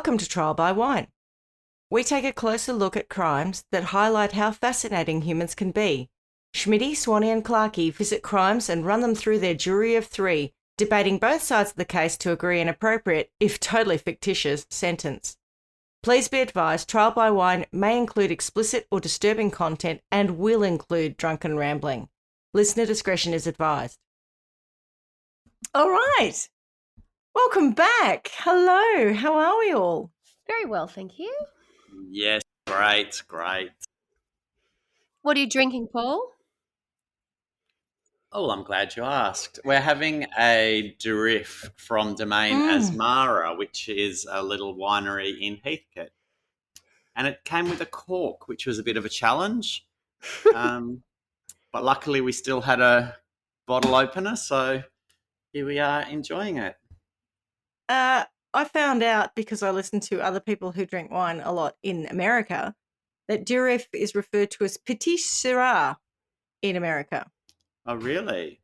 Welcome to Trial by Wine. We take a closer look at crimes that highlight how fascinating humans can be. Schmitty, Swanee and Clarkey visit crimes and run them through their jury of three, debating both sides of the case to agree an appropriate, if totally fictitious, sentence. Please be advised, Trial by Wine may include explicit or disturbing content and will include drunken rambling. Listener discretion is advised. All right. Welcome back. Hello. How are we all? Very well, thank you. Yes, great. What are you drinking, Paul? Oh, I'm glad you asked. We're having a Durif from Domaine Asmara, which is a little winery in Heathcote. And it came with a cork, which was a bit of a challenge. But luckily we still had a bottle opener, so here we are enjoying it. I found out, because I listen to other people who drink wine a lot in America, that Durif is referred to as Petit Syrah in America. Oh, really?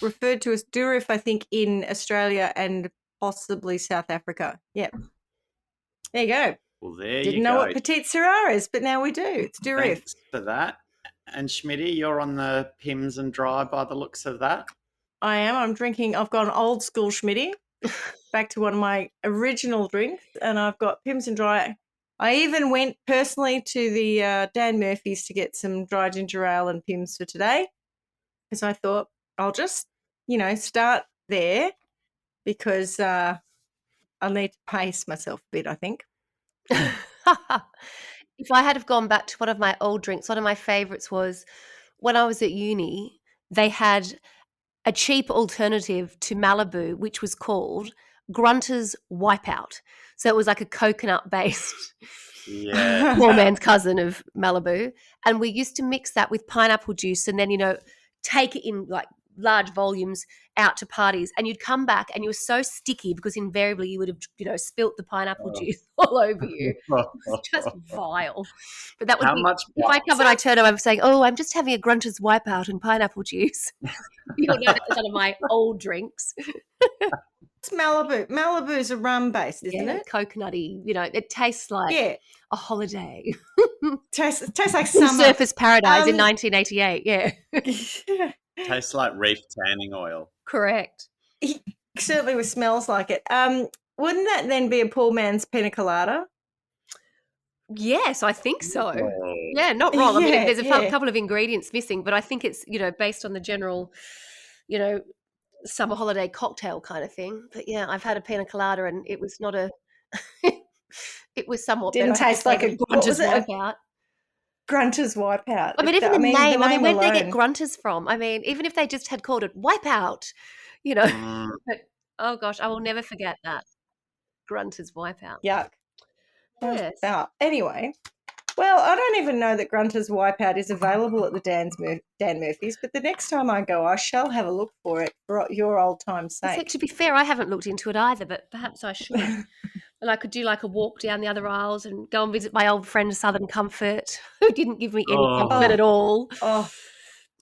Referred to as Durif, I think, in Australia and possibly South Africa. Yep. There you go. Well, there you go. Didn't know what Petit Syrah is, but now we do. It's Durif. Thanks for that. And Schmitty, you're on the Pims and Dry by the looks of that. I am. I've gone old school Schmitty, back to one of my original drinks, and I've got Pims and Dry. I even went personally to the Dan Murphy's to get some dry ginger ale and Pims for today, because I thought I'll just, start there, because I need to pace myself a bit, I think. If I had have gone back to one of my old drinks, one of my favourites was when I was at uni, they had a cheap alternative to Malibu, which was called Grunter's Wipeout. So it was like a coconut-based poor man's cousin of Malibu. And we used to mix that with pineapple juice and then, take it in like large volumes out to parties. And you'd come back and you were so sticky because invariably you would have, spilt the pineapple juice all over you. It was just vile. But that would How be, much if I come and I turn around, I'm saying, oh, I'm just having a Grunter's Wipeout and pineapple juice. You'll know that's one of my old drinks. It's Malibu. Malibu is a rum based, isn't it? Coconutty. It tastes like a holiday. Tastes like summer. Surface Paradise in 1988. Yeah. Tastes like reef tanning oil. Correct. It certainly smells like it. Wouldn't that then be a poor man's pina colada? Yes, I think so. Yeah, not wrong. I mean, there's a couple of ingredients missing, but I think it's, based on the general, summer holiday cocktail kind of thing. But yeah, I've had a pina colada and it was not a it was somewhat didn't better. Taste like a Grunter's Wipeout. Grunter's Wipeout. I mean, even the name. Where did they get Grunters from? I mean, even if they just had called it Wipeout, But, oh gosh, I will never forget that. Grunter's Wipeout. Yuck. Yes. Anyway, well, I don't even know that Grunter's Wipeout is available at the Dan Murphy's, but the next time I go, I shall have a look for it for your old time's sake. So, to be fair, I haven't looked into it either, but perhaps I should. And I could do like a walk down the other aisles and go and visit my old friend Southern Comfort, who didn't give me any comfort at all.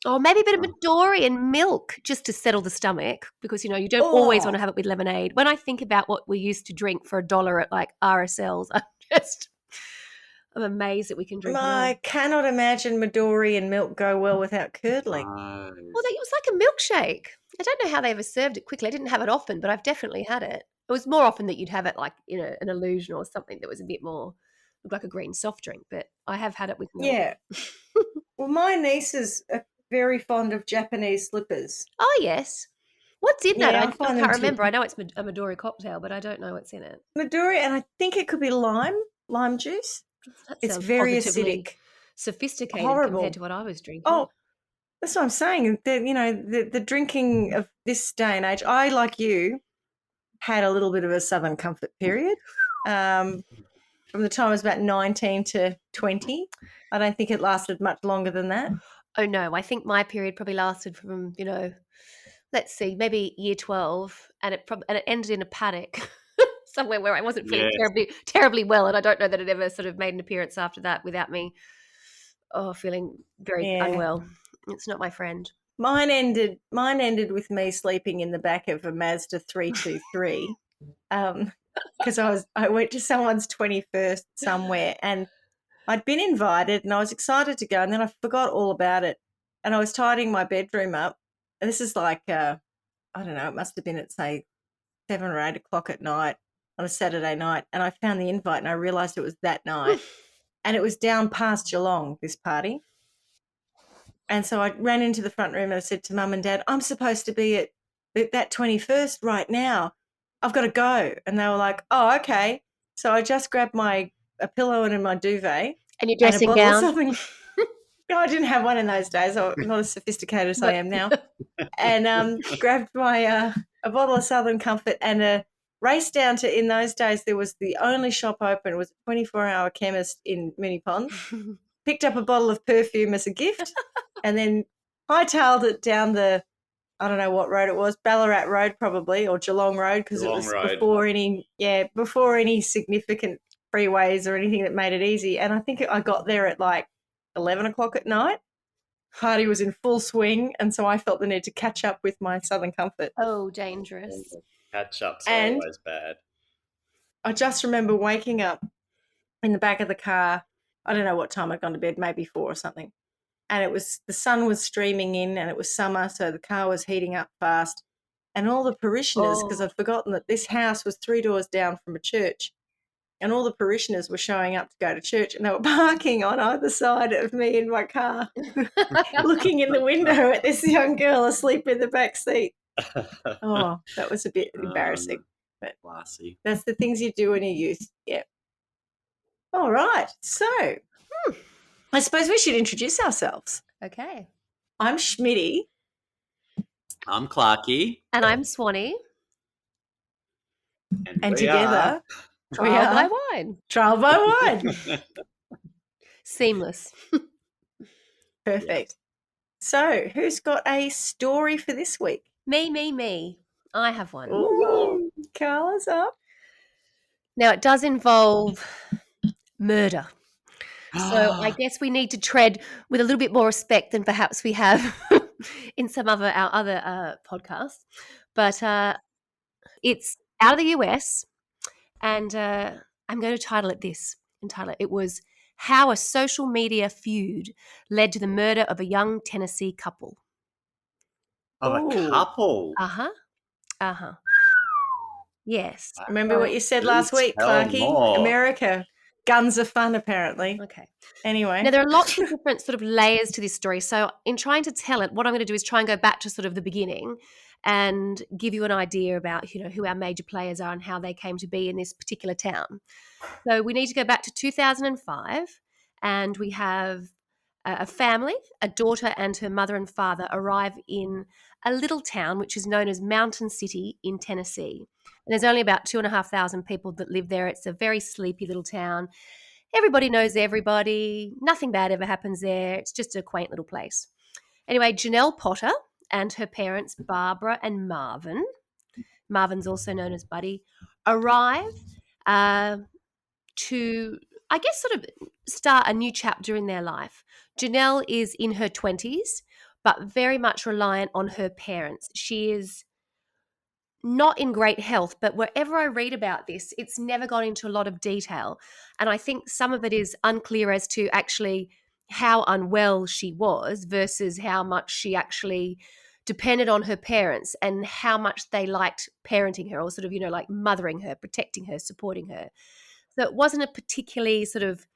Or maybe a bit of Midori and milk just to settle the stomach, because, you don't always want to have it with lemonade. When I think about what we used to drink for $1 at like RSL's, I'm amazed that we can drink it. I cannot imagine Midori and milk go well without curdling. Well, it was like a milkshake. I don't know how they ever served it quickly. I didn't have it often, but I've definitely had it. It was more often that you'd have it like, an illusion or something that was a bit more, looked like a green soft drink, but I have had it with milk. Yeah. Well, my nieces are very fond of Japanese slippers. Oh, yes. What's in that? Yeah, I can't remember. I know it's a Midori cocktail, but I don't know what's in it. Midori, and I think it could be lime juice. It's very acidic. Sophisticated compared to what I was drinking. Oh, that's what I'm saying. The drinking of this day and age, I, like you, had a little bit of a Southern Comfort period. From the time I was about 19 to 20. I don't think it lasted much longer than that. Oh, no. I think my period probably lasted from, let's see, maybe year 12, and it ended in a paddock somewhere where I wasn't feeling terribly well, and I don't know that it ever sort of made an appearance after that without me feeling very unwell. It's not my friend. Mine ended with me sleeping in the back of a Mazda 323. because I went to someone's 21st somewhere, and I'd been invited and I was excited to go, and then I forgot all about it. And I was tidying my bedroom up. And this is like, I don't know, it must have been at, say, 7 or 8 o'clock at night on a Saturday night. And I found the invite and I realised it was that night. And it was down past Geelong, this party. And so I ran into the front room and I said to Mum and Dad, I'm supposed to be at that 21st right now. I've got to go. And they were like, oh, okay. So I just grabbed a pillow and my duvet. And your dressing gown. No, I didn't have one in those days. I'm not as sophisticated as I am now. And grabbed a bottle of Southern Comfort and raced down to, in those days, there was the only shop open. It was a 24-hour chemist in Moonee Pond. Picked up a bottle of perfume as a gift and then hightailed it down I don't know what road it was, Ballarat Road probably, or Geelong Road, because it was before any significant freeways or anything that made it easy. And I think I got there at like 11 o'clock at night. Party was in full swing, and so I felt the need to catch up with my Southern Comfort. Oh, dangerous. Catch-ups are always bad. I just remember waking up in the back of the car. I don't know what time I'd gone to bed, maybe 4 or something. And the sun was streaming in and it was summer, so the car was heating up fast. And all the parishioners, because I'd forgotten that this house was 3 doors down from a church, and all the parishioners were showing up to go to church, and they were parking on either side of me in my car, looking in the window at this young girl asleep in the back seat. Oh, that was a bit embarrassing. But classy. That's the things you do in your youth. Yeah. All right. So I suppose we should introduce ourselves. Okay. I'm Schmitty. I'm Clarky. And I'm Swanee. And together... Trial by wine. Trial by wine. Seamless. Perfect. So, who's got a story for this week? Me. I have one. Ooh, Carla's up. Now, it does involve murder. So I guess we need to tread with a little bit more respect than perhaps we have in our other podcasts. But it's out of the US. And I'm going to title it this. It was How a Social Media Feud Led to the Murder of a Young Tennessee Couple. Of a couple? Uh-huh. Yes. Remember what you said last week, Clarky? America. Guns are fun, apparently. Okay. Anyway. Now, there are lots of different sort of layers to this story. So in trying to tell it, what I'm going to do is try and go back to sort of the beginning and give you an idea about, who our major players are and how they came to be in this particular town. So we need to go back to 2005, and we have a family, a daughter and her mother and father arrive in a little town which is known as Mountain City in Tennessee. And there's only about 2,500 people that live there. It's a very sleepy little town. Everybody knows everybody. Nothing bad ever happens there. It's just a quaint little place. Anyway, Janelle Potter and her parents, Barbara and Marvin, Marvin's also known as Buddy, arrive to, I guess, sort of start a new chapter in their life. Janelle is in her 20s, but very much reliant on her parents. She is not in great health, but wherever I read about this, it's never gone into a lot of detail. And I think some of it is unclear as to actually how unwell she was versus how much she actually depended on her parents and how much they liked parenting her or sort of, like mothering her, protecting her, supporting her. So it wasn't a particularly sort of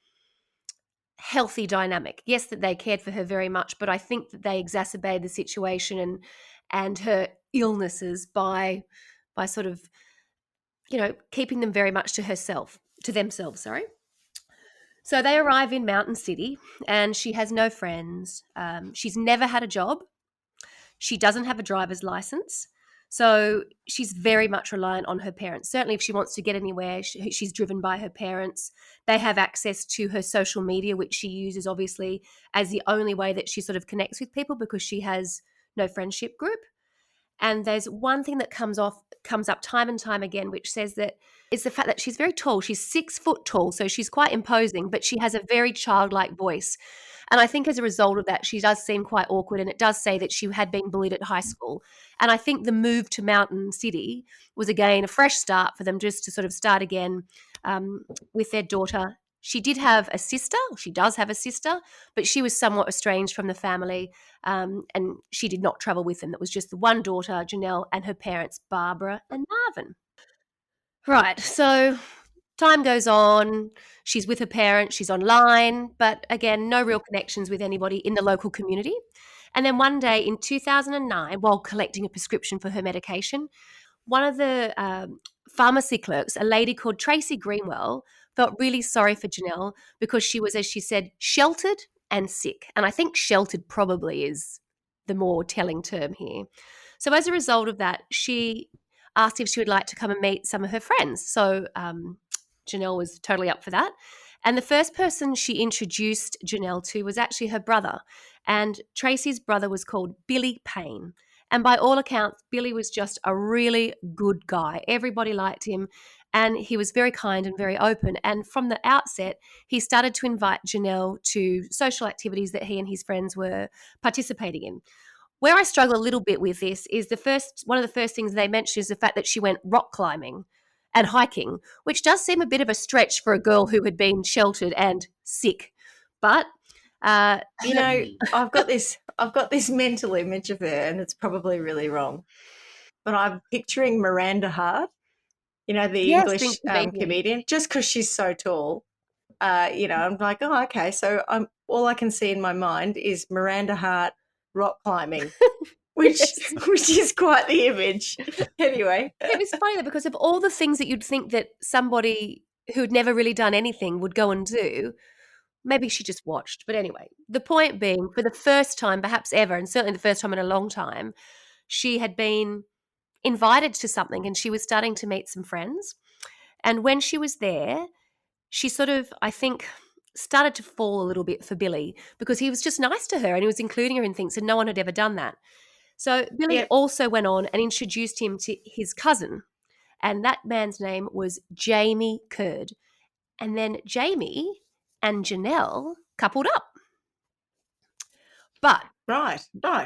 healthy dynamic. Yes, that they cared for her very much, but I think that they exacerbated the situation and her illnesses by sort of, keeping them very much to themselves. So they arrive in Mountain City and she has no friends. She's never had a job. She doesn't have a driver's license. So she's very much reliant on her parents. Certainly if she wants to get anywhere, she's driven by her parents. They have access to her social media, which she uses obviously as the only way that she sort of connects with people because she has no friendship group. And there's one thing that comes up time and time again, which says that it's the fact that she's very tall. She's 6 foot tall, so she's quite imposing, but she has a very childlike voice. And I think as a result of that, she does seem quite awkward, and it does say that she had been bullied at high school. And I think the move to Mountain City was, again, a fresh start for them, just to sort of start again with their daughter. She did have a sister, she does have a sister, but she was somewhat estranged from the family, and she did not travel with them. It was just the one daughter, Janelle, and her parents, Barbara and Marvin. Right, so time goes on. She's with her parents, she's online, but again, no real connections with anybody in the local community. And then one day in 2009, while collecting a prescription for her medication, one of the pharmacy clerks, a lady called Tracy Greenwell, felt really sorry for Janelle because she was, as she said, sheltered and sick. And I think sheltered probably is the more telling term here. So as a result of that, she asked if she would like to come and meet some of her friends. So Janelle was totally up for that. And the first person she introduced Janelle to was actually her brother. And Tracy's brother was called Billy Payne. And by all accounts, Billy was just a really good guy. Everybody liked him, and he was very kind and very open. And from the outset, he started to invite Janelle to social activities that he and his friends were participating in. Where I struggle a little bit with this is one of the first things they mentioned is the fact that she went rock climbing and hiking, which does seem a bit of a stretch for a girl who had been sheltered and sick. But you know, I've got this mental image of her, and it's probably really wrong, but I'm picturing Miranda Hart, you know, the English comedian, just because she's so tall. You know, I'm like, oh, okay. So all I can see in my mind is Miranda Hart rock climbing, which is quite the image. Anyway, it was funny though, because of all the things that you'd think that somebody who'd never really done anything would go and do. Maybe she just watched. But anyway, the point being, for the first time, perhaps ever, and certainly the first time in a long time, she had been invited to something and she was starting to meet some friends. And when she was there, she sort of, I think, started to fall a little bit for Billy because he was just nice to her and he was including her in things, and no one had ever done that. So Billy also went on and introduced him to his cousin, and that man's name was Jamie Curd. And then Jamie and Janelle coupled up. But right.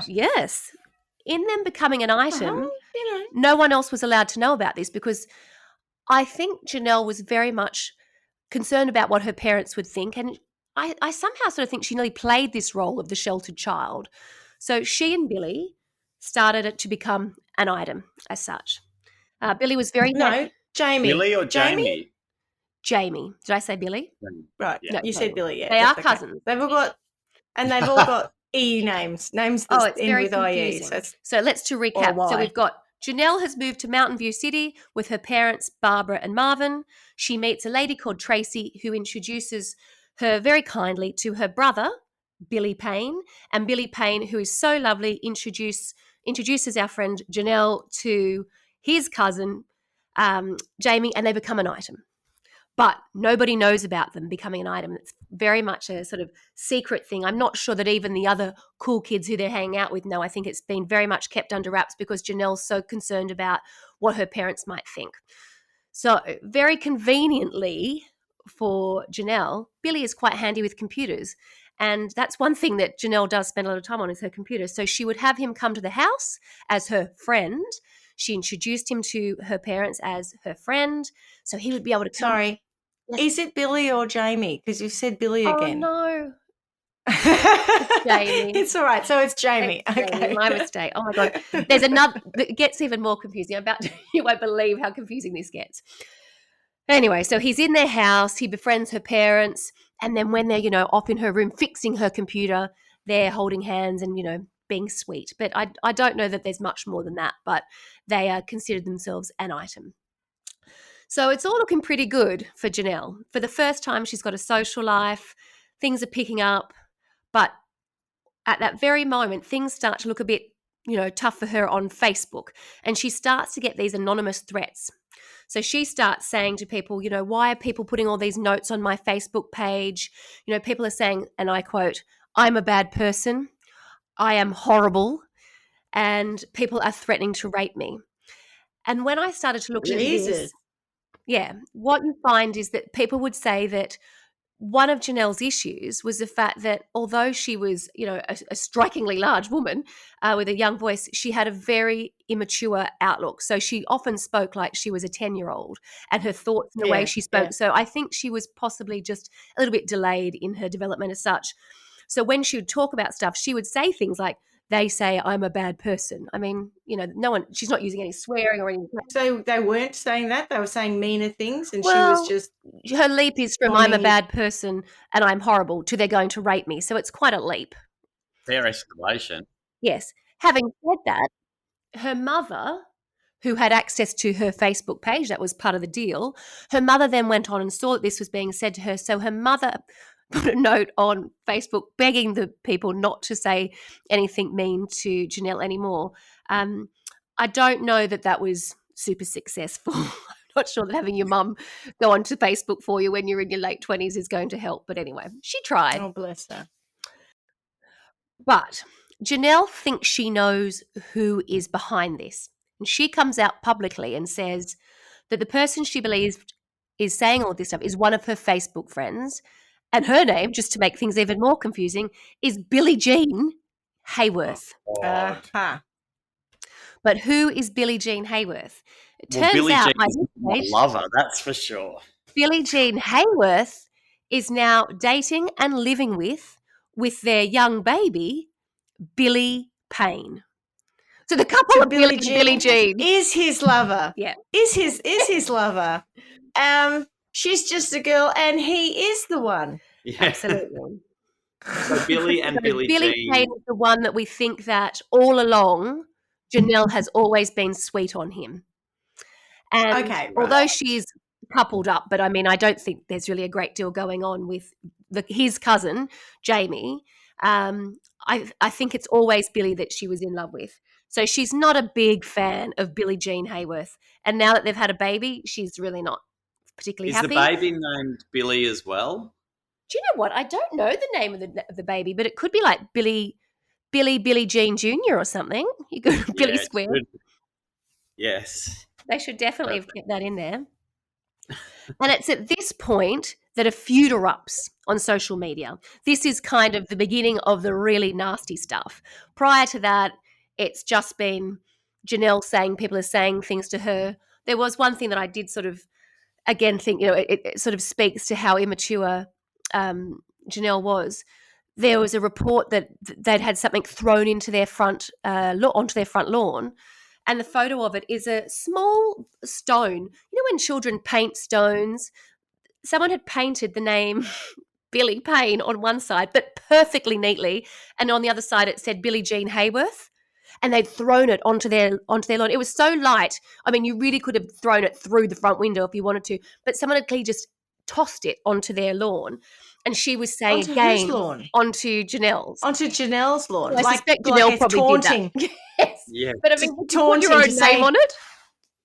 Yes. In them becoming an item, no one else was allowed to know about this because I think Janelle was very much concerned about what her parents would think. And I somehow sort of think she nearly played this role of the sheltered child. So she and Billy started it to become an item as such. Billy was very... No, Jamie. Billy or Jamie? Jamie. Did I say Billy? Right. Yeah. No, you said Billy, yeah. They are cousins. They've all got E names that end with IE. So let's recap. So we've got Janelle has moved to Mountain View City with her parents, Barbara and Marvin. She meets a lady called Tracy who introduces her very kindly to her brother, Billy Payne. And Billy Payne, who is so lovely, introduces our friend Janelle to his cousin, Jamie, and they become an item. But nobody knows about them becoming an item. It's very much a sort of secret thing. I'm not sure that even the other cool kids who they're hanging out with know. I think it's been very much kept under wraps because Janelle's so concerned about what her parents might think. So very conveniently for Janelle, Billy is quite handy with computers. And that's one thing that Janelle does spend a lot of time on is her computer. So she would have him come to the house as her friend. She introduced him to her parents as her friend. So he would be able to come. Sorry. Is it Billy or Jamie? Because you've said Billy again. Oh, no. It's Jamie. It's all right. So it's Jamie. It's okay. Jamie. My mistake. Oh, my God. There's another. It gets even more confusing. You won't believe how confusing this gets. Anyway, so he's in their house. He befriends her parents. And then when they're, off in her room fixing her computer, they're holding hands and, being sweet. But I don't know that there's much more than that. But they are considered themselves an item. So it's all looking pretty good for Janelle. For the first time, she's got a social life. Things are picking up. But at that very moment, things start to look a bit, tough for her on Facebook. And she starts to get these anonymous threats. So she starts saying to people, why are people putting all these notes on my Facebook page? People are saying, and I quote, "I'm a bad person. I am horrible." And people are threatening to rape me. And when I started to look into this, what you find is that people would say that one of Janelle's issues was the fact that although she was, a strikingly large woman with a young voice, she had a very immature outlook. So she often spoke like she was a 10-year-old, and her thoughts and the way she spoke. Yeah. So I think she was possibly just a little bit delayed in her development as such. So when she would talk about stuff, she would say things like, they say I'm a bad person. I mean, she's not using any swearing or anything. So they weren't saying that. They were saying meaner things, and Well, she was just her leap is from bombing I'm a you. bad person and I'm horrible to they're going to rape me. So it's quite a leap. Fair escalation. Yes. Having said that, her mother, who had access to her Facebook page, that was part of the deal, her mother then went on and saw that this was being said to her. So her mother put a note on Facebook begging the people not to say anything mean to Janelle anymore. I don't know that was super successful. I'm not sure that having your mum go onto Facebook for you when you're in your late 20s is going to help. But anyway, she tried. Oh, bless her. But Janelle thinks she knows who is behind this. And she comes out publicly and says that the person she believes is saying all this stuff is one of her Facebook friends. And her name, just to make things even more confusing, is Billie Jean Hayworth. God. Uh-huh. But who is Billie Jean Hayworth? It Well, turns Billie out Jean by is this my stage, lover, that's for sure. Billie Jean Hayworth is now dating and living with their young baby, Billy Payne. So the couple of Billy and Billie Jean is his lover. Yeah. Is his lover. She's just a girl and he is the one. Yeah. Absolutely. So Billy and Billie Billy Jean. Payne is the one that we think that all along Janelle has always been sweet on him. And Okay, right. although she is coupled up, but I mean, I don't think there's really a great deal going on with his cousin, Jamie. I think it's always Billy that she was in love with. So she's not a big fan of Billie Jean Hayworth. And now that they've had a baby, she's really not particularly Is happy. the baby named Billy as well? Do you know what? I don't know the name of the baby, but it could be like Billy Jean Jr. or something. You go Billy Yeah, Square. good. Yes. They should definitely have kept that in there. And it's at this point that a feud erupts on social media. This is kind of the beginning of the really nasty stuff. Prior to that, it's just been Janelle saying people are saying things to her. There was one thing that I did sort of, again, think, it sort of speaks to how immature Janelle was. There was a report that they'd had something thrown into their onto their front lawn. And the photo of it is a small stone. You know when children paint stones? Someone had painted the name Billy Payne on one side, but perfectly neatly. And on the other side, it said Billie Jean Hayworth. And they'd thrown it onto their lawn. It was so light. I mean, you really could have thrown it through the front window if you wanted to. But someone had clearly just tossed it onto their lawn. And she was saying Onto again, whose lawn? onto Janelle's. Onto Janelle's lawn. I suspect Janelle it's probably taunting. did that. Yes. Yeah. But I mean, would you put taunting your own to say- name on it?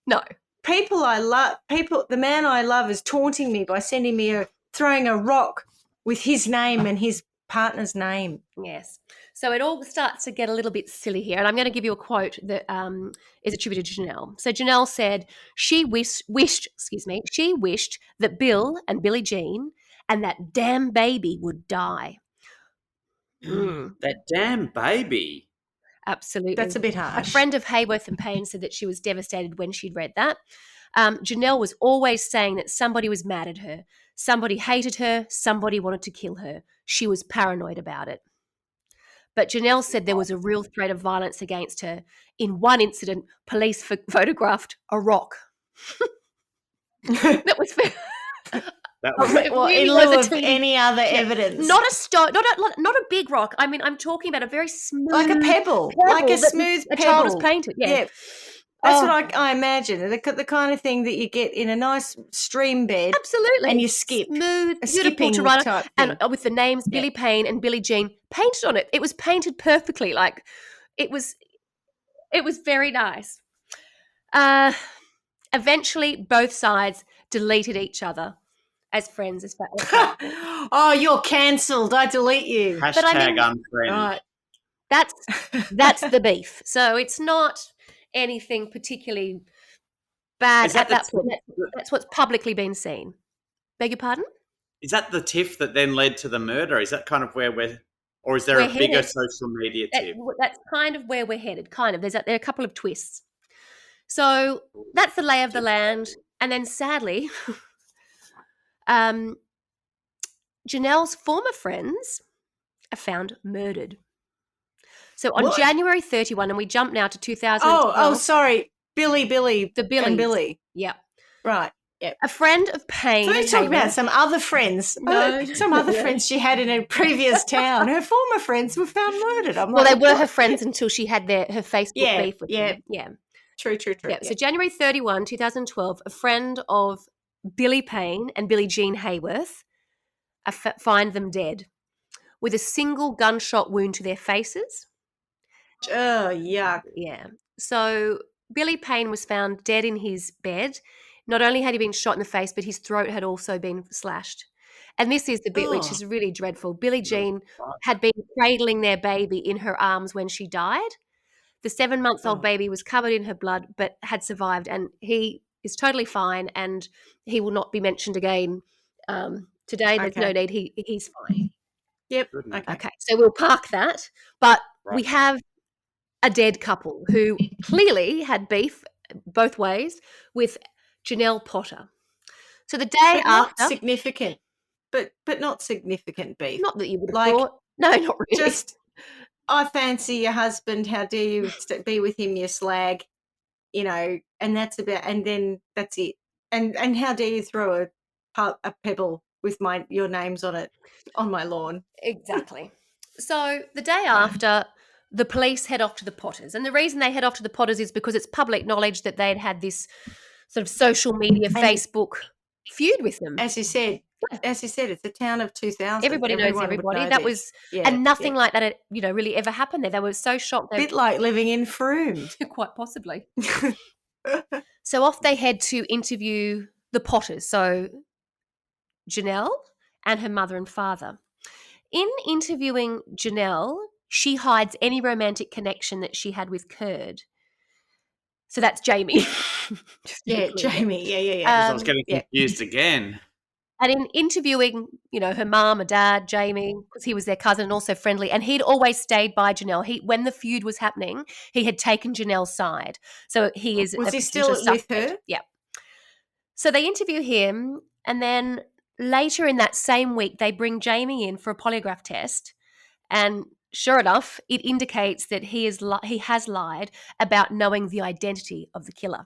No. The man I love is taunting me by throwing a rock with his name and his partner's name. Yes. So it all starts to get a little bit silly here. And I'm going to give you a quote that is attributed to Janelle. So Janelle said she wished that Bill and Billie Jean and that damn baby would die. That damn baby. Absolutely. That's a bit A harsh. friend of Hayworth and Payne said that she was devastated when she'd read that. Janelle was always saying that somebody was mad at her. Somebody hated her. Somebody wanted to kill her. She was paranoid about it. But Janelle said there was a real threat of violence against her. In one incident, police photographed a rock. That was fair. That was It Well, really in was lieu a of teeny- any other evidence. Not a stone, not a big rock. I mean, I'm talking about a very smooth, like a pebble. Like a that smooth a pebble. child has painted. Yeah. Yeah. That's what I imagine. The kind of thing that you get in a nice stream bed Absolutely. and you skip. Smooth, A beautiful skipping to run, type and thing. with the names Yeah. Billy Payne and Billie Jean painted on it. It was painted perfectly. Like it was very nice. Eventually, both sides deleted each other as friends. As far as Oh, you're cancelled. I delete you. hashtag I mean- unfriend. Right. that's the beef. So it's not anything particularly bad Is that at that the- point. That's what's publicly been seen. Beg your pardon? Is that the tiff that then led to the murder? Is that kind of where or is there We're a bigger headed- social media That- tiff? that's kind of where we're headed. Kind of. There are a couple of twists. So that's the lay of the land, and then sadly, Janelle's former friends are found murdered. So on What? January 31, and we jump now to 2012. Oh, sorry. Billy, The Billies. and Billy. Yeah. Right. Yeah. A friend of Payne. So we and talk about Hayworth- some other friends. No. Some other friends she had in a previous town. Her former friends were found murdered. I'm Well, like, they were what? her friends until she had her Facebook Yeah, beef with yeah. them. Yeah. True. Yeah. So January 31, 2012, a friend of Billy Payne and Billie Jean Hayworth find them dead with a single gunshot wound to their faces. Oh, yuck. Yeah. So Billy Payne was found dead in his bed. Not only had he been shot in the face, but his throat had also been slashed. And this is the bit which Oh. is really dreadful. Billie Jean had been cradling their baby in her arms when she died. The 7-month-old Oh. baby was covered in her blood but had survived, and he is totally fine, and he will not be mentioned again today. There's no Okay. need. He's fine. Yep. Goodness. Okay. Okay, so we'll park that. But we Right. have a dead couple who clearly had beef both ways with Janelle Potter. So the day But not after, significant. But not significant beef. not that you would have like, thought. No, not really. Just, I fancy your husband. How dare you be with him, you slag? And that's about. And then that's it. And how dare you throw a pebble with your names on it on my lawn? Exactly. So the day after, the police head off to the Potters. And the reason they head off to the Potters is because it's public knowledge that they'd had this sort of social media, Facebook feud with them. As you said, it's a town of 2,000. Everybody knows Everyone would everybody. know That this. was, and nothing like that, really ever happened there. They were so shocked. A bit like living in Frome. Quite possibly. So off they head to interview the Potters. So Janelle and her mother and father. In interviewing Janelle, she hides any romantic connection that she had with Kurd. So that's Jamie. Just to be Yeah, clear. Jamie. Yeah. 'Cause I was getting yeah. confused again. And in interviewing, her mum, her dad, Jamie, because he was their cousin and also friendly, and he'd always stayed by Janelle. When the feud was happening, he had taken Janelle's side. So he is. Was a he still potential with suspect. her? Yeah. So they interview him, and then later in that same week, they bring Jamie in for a polygraph test, and sure enough, it indicates that he has lied about knowing the identity of the killer.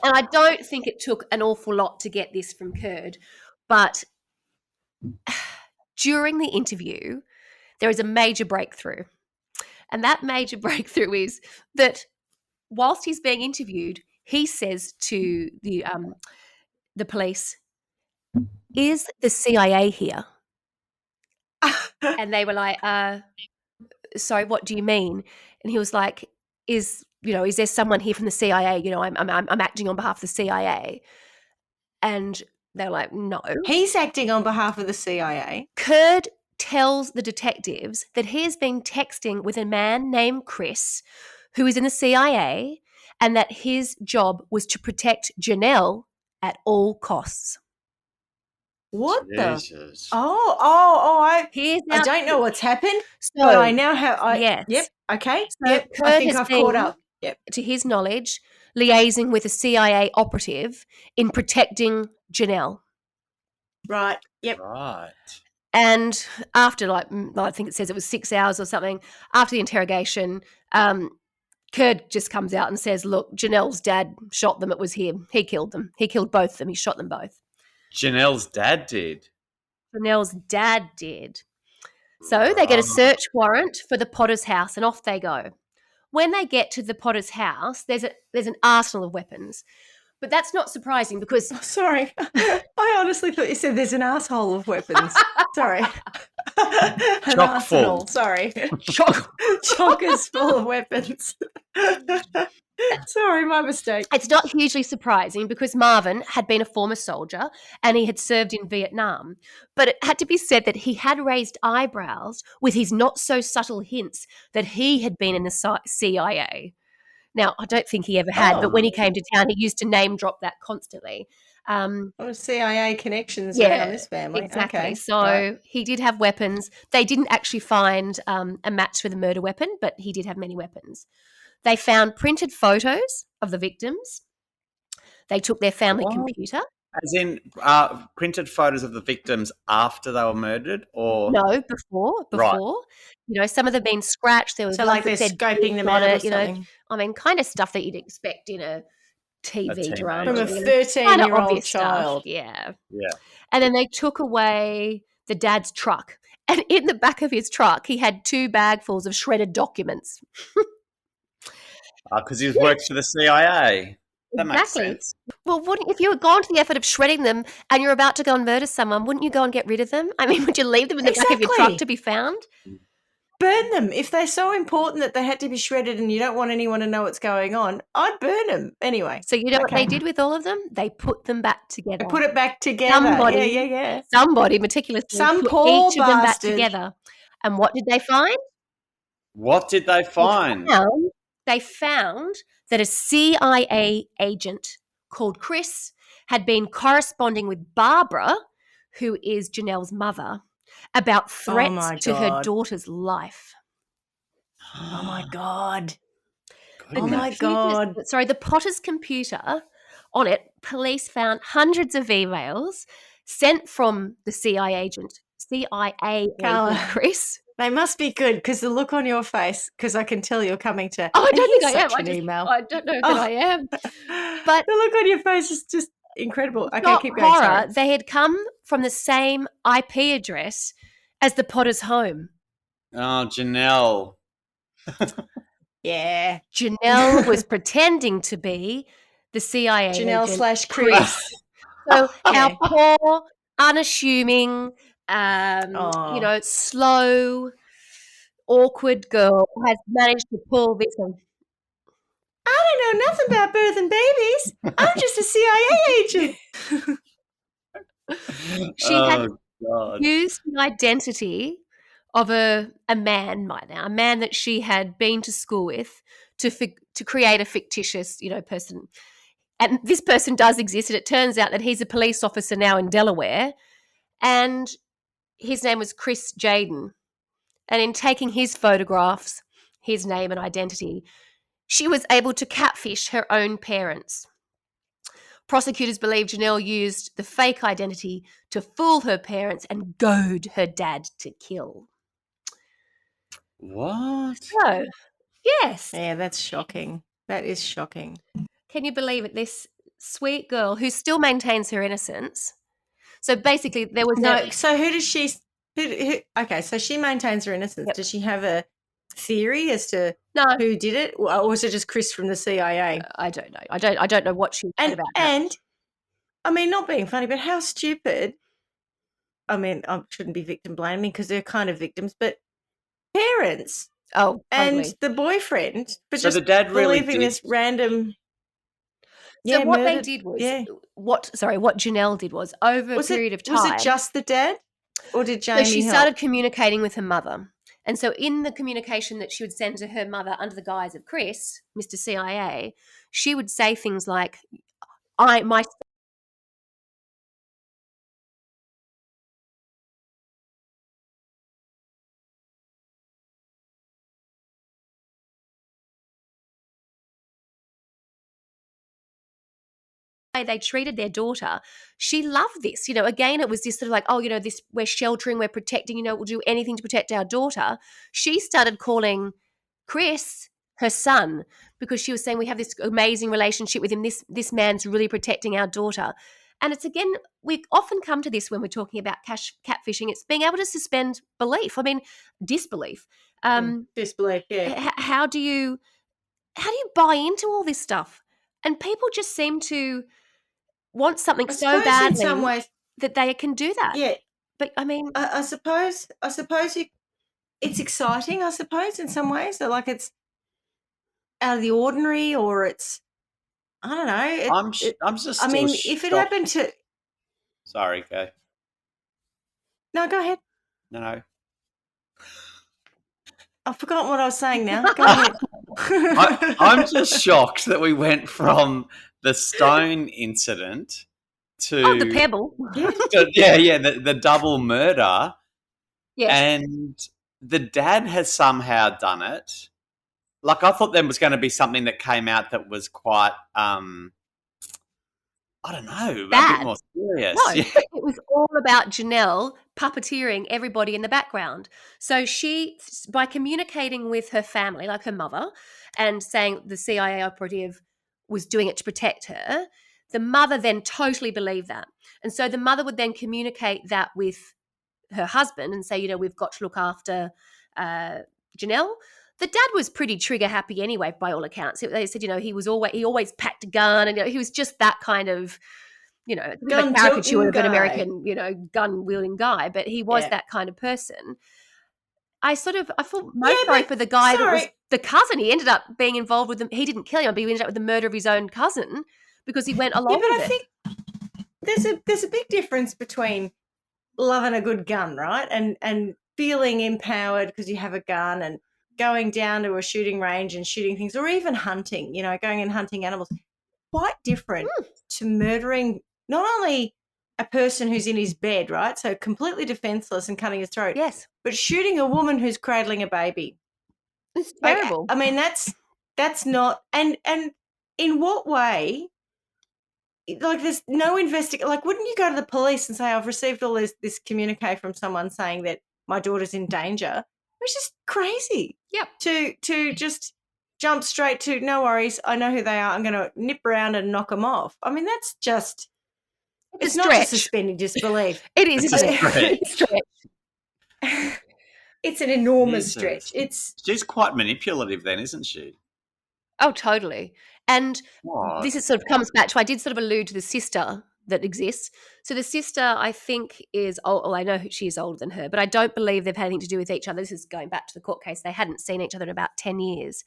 And I don't think it took an awful lot to get this from Kurd, but during the interview, there is a major breakthrough. And that major breakthrough is that whilst he's being interviewed, he says to the police, "Is the CIA here?" And they were like, "Sorry, what do you mean?" And he was like, "Is there someone here from the CIA? I'm acting on behalf of the CIA." And they're like, "No." He's acting on behalf of the CIA. Kurd tells the detectives that he has been texting with a man named Chris, who is in the CIA, and that his job was to protect Janelle at all costs. What the? Jesus. I Here's I now- don't know what's happened, So, but I now have. yes. Yep. Okay. So Yep. I Kurd think has I've caught been- up. Yep. to his knowledge, liaising with a CIA operative in protecting Janelle. Right. Yep. Right. And after, I think it says it was 6 hours or something, after the interrogation, Kurd just comes out and says, "Look, Janelle's dad shot them. It was him. He killed them. He killed both of them. He shot them both." Janelle's dad did. Janelle's dad did. So they get a search warrant for the Potter's house, and off they go. When they get to the Potter's house, there's an arsenal of weapons. But that's not surprising because Sorry. I honestly thought you said there's an asshole of weapons. Sorry. An Chock arsenal. full. Sorry. Chock is full of weapons. Sorry, my mistake. it's not hugely surprising because Marvin had been a former soldier and he had served in Vietnam. But it had to be said that he had raised eyebrows with his not so subtle hints that he had been in the CIA. Now, I don't think he ever had, but when he came to town, he used to name drop that constantly. CIA connections Yeah, around this family. exactly. Okay. So right. he did have weapons. They didn't actually find a match for the murder weapon, but he did have many weapons. They found printed photos of the victims. They took their family What? computer. As in printed photos of the victims after they were murdered, or No, before. Right. You know, some of them been scratched. There was So ones like they're that said scoping them on out or it, you know. something. I mean, kind of stuff that you'd expect in a TV teenager. drama. From a you know, kind of 13-year-old obvious child. stuff. Yeah. Yeah. And then they took away the dad's truck. And in the back of his truck, he had 2 bagfuls of shredded documents. Because he works for the CIA. That makes Exactly. sense. Well, if you had gone to the effort of shredding them and you're about to go and murder someone, wouldn't you go and get rid of them? I mean, would you leave them in the back of your truck Exactly. to be found? Burn them. If they're so important that they had to be shredded and you don't want anyone to know what's going on, I'd burn them. Anyway. So you know what they Okay. did with all of them? They put them back together. And put it back together. Yeah. Somebody meticulously Some put poor each of them back bastard. together. And what did they find? What did they find? They found that a CIA agent called Chris had been corresponding with Barbara, who is Janelle's mother, about threats my to her God. daughter's life. Oh my God. The Oh my computers- God. Sorry, the Potter's computer, on it, police found hundreds of emails sent from the CIA agent Carla. Chris. They must be good because the look on your face, because I can tell you're coming to. Oh, I and don't think here's I am. such an email. I don't know that Oh. I am. But the look on your face is just incredible. Okay, not keep going. horror. Sorry. They had come from the same IP address as the Potter's home. Oh, Janelle. Yeah. Janelle was pretending to be the CIA Janelle agent, / Chris. So Yeah. our poor, unassuming, you know, slow, awkward girl has managed to pull this one. I don't know nothing about birthing babies. I'm just a CIA agent. She had God. used the identity of a man by now, a man that she had been to school with, to create a fictitious, you know, person. And this person does exist, and it turns out that he's a police officer now in Delaware, and his name was Chris Jaden. And in taking his photographs, his name and identity, she was able to catfish her own parents. Prosecutors believe Janelle used the fake identity to fool her parents and goad her dad to kill. What? So, yes. Yeah, that's shocking. That is shocking. Can you believe it? This sweet girl who still maintains her innocence. So basically, there was No, so who does she? Okay, so she maintains her innocence. Yep. Does she have a theory as to no. who did it, or was it just Chris from the CIA? I don't know. I don't know what she said about that. And I mean, not being funny, but how stupid. I mean, I shouldn't be victim blaming because they're kind of victims, but parents Oh, and totally. the boyfriend for So just the dad really believing did. this random. So what they murdered- did was yeah. what Janelle did was over a period of time. Was it just the dad, or did Jamie So she help? started communicating with her mother. And so in the communication that she would send to her mother under the guise of Chris, Mr. CIA, she would say things like, my they treated their daughter, she loved this. You know, again, it was this sort of like, oh, you know, this, we're sheltering, we're protecting, you know, we'll do anything to protect our daughter. She started calling Chris her son because she was saying we have this amazing relationship with him. This man's really protecting our daughter. And it's, again, we often come to this when we're talking about catfishing. It's being able to suspend belief. I mean, disbelief. Disbelief, yeah. How do you buy into all this stuff? And people just seem to want something I so suppose badly in some ways, that they can do that. yeah. But I mean, I suppose it's exciting. I suppose in some ways, so like it's out of the ordinary, or it's I don't know. I'm just. I mean, still if it shocked. happened to Sorry, go. no, go ahead. No. I've forgotten what I was saying now. Go ahead. I'm just shocked that we went from the stone incident Oh, the pebble. the double murder. Yes. And the dad has somehow done it. Like, I thought there was going to be something that came out that was quite, I don't know, Bad. a bit more serious. No, Yeah. it was all about Janelle puppeteering everybody in the background. So she, by communicating with her family, like her mother, and saying the CIA operative was doing it to protect her, the mother then totally believed that. And so the mother would then communicate that with her husband and say, you know, we've got to look after Janelle. The dad was pretty trigger happy anyway, by all accounts. They said, you know, he always packed a gun, and you know, he was just that kind of, you know, a caricature of an American, you know, gun wielding guy, but he was that kind of person. I felt most sorry for the guy that was the cousin. He ended up being involved with them. He didn't kill him, but he ended up with the murder of his own cousin because he went along with it. I think there's a big difference between loving a good gun, right, and feeling empowered because you have a gun, and going down to a shooting range and shooting things, or even hunting, you know, going and hunting animals. Quite different to murdering not only a person who's in his bed, right, so completely defenseless and cutting his throat, yes, but shooting a woman who's cradling a baby. It's terrible. I mean, that's not, and in what way? Like, there's no like, wouldn't you go to the police and say, I've received all this communique from someone saying that my daughter's in danger? It's just crazy. Yep. To just jump straight to, no worries, I know who they are, I'm going to nip around and knock them off. I mean, that's just, it's not to suspend your disbelief. It is a stretch. It's an enormous stretch. She's quite manipulative then, isn't she? Oh, totally. And this is sort of comes back to, I did sort of allude to the sister that exists. So the sister, I think, is old. Well, I know she is older than her, but I don't believe they've had anything to do with each other. This is going back to the court case. They hadn't seen each other in about 10 years.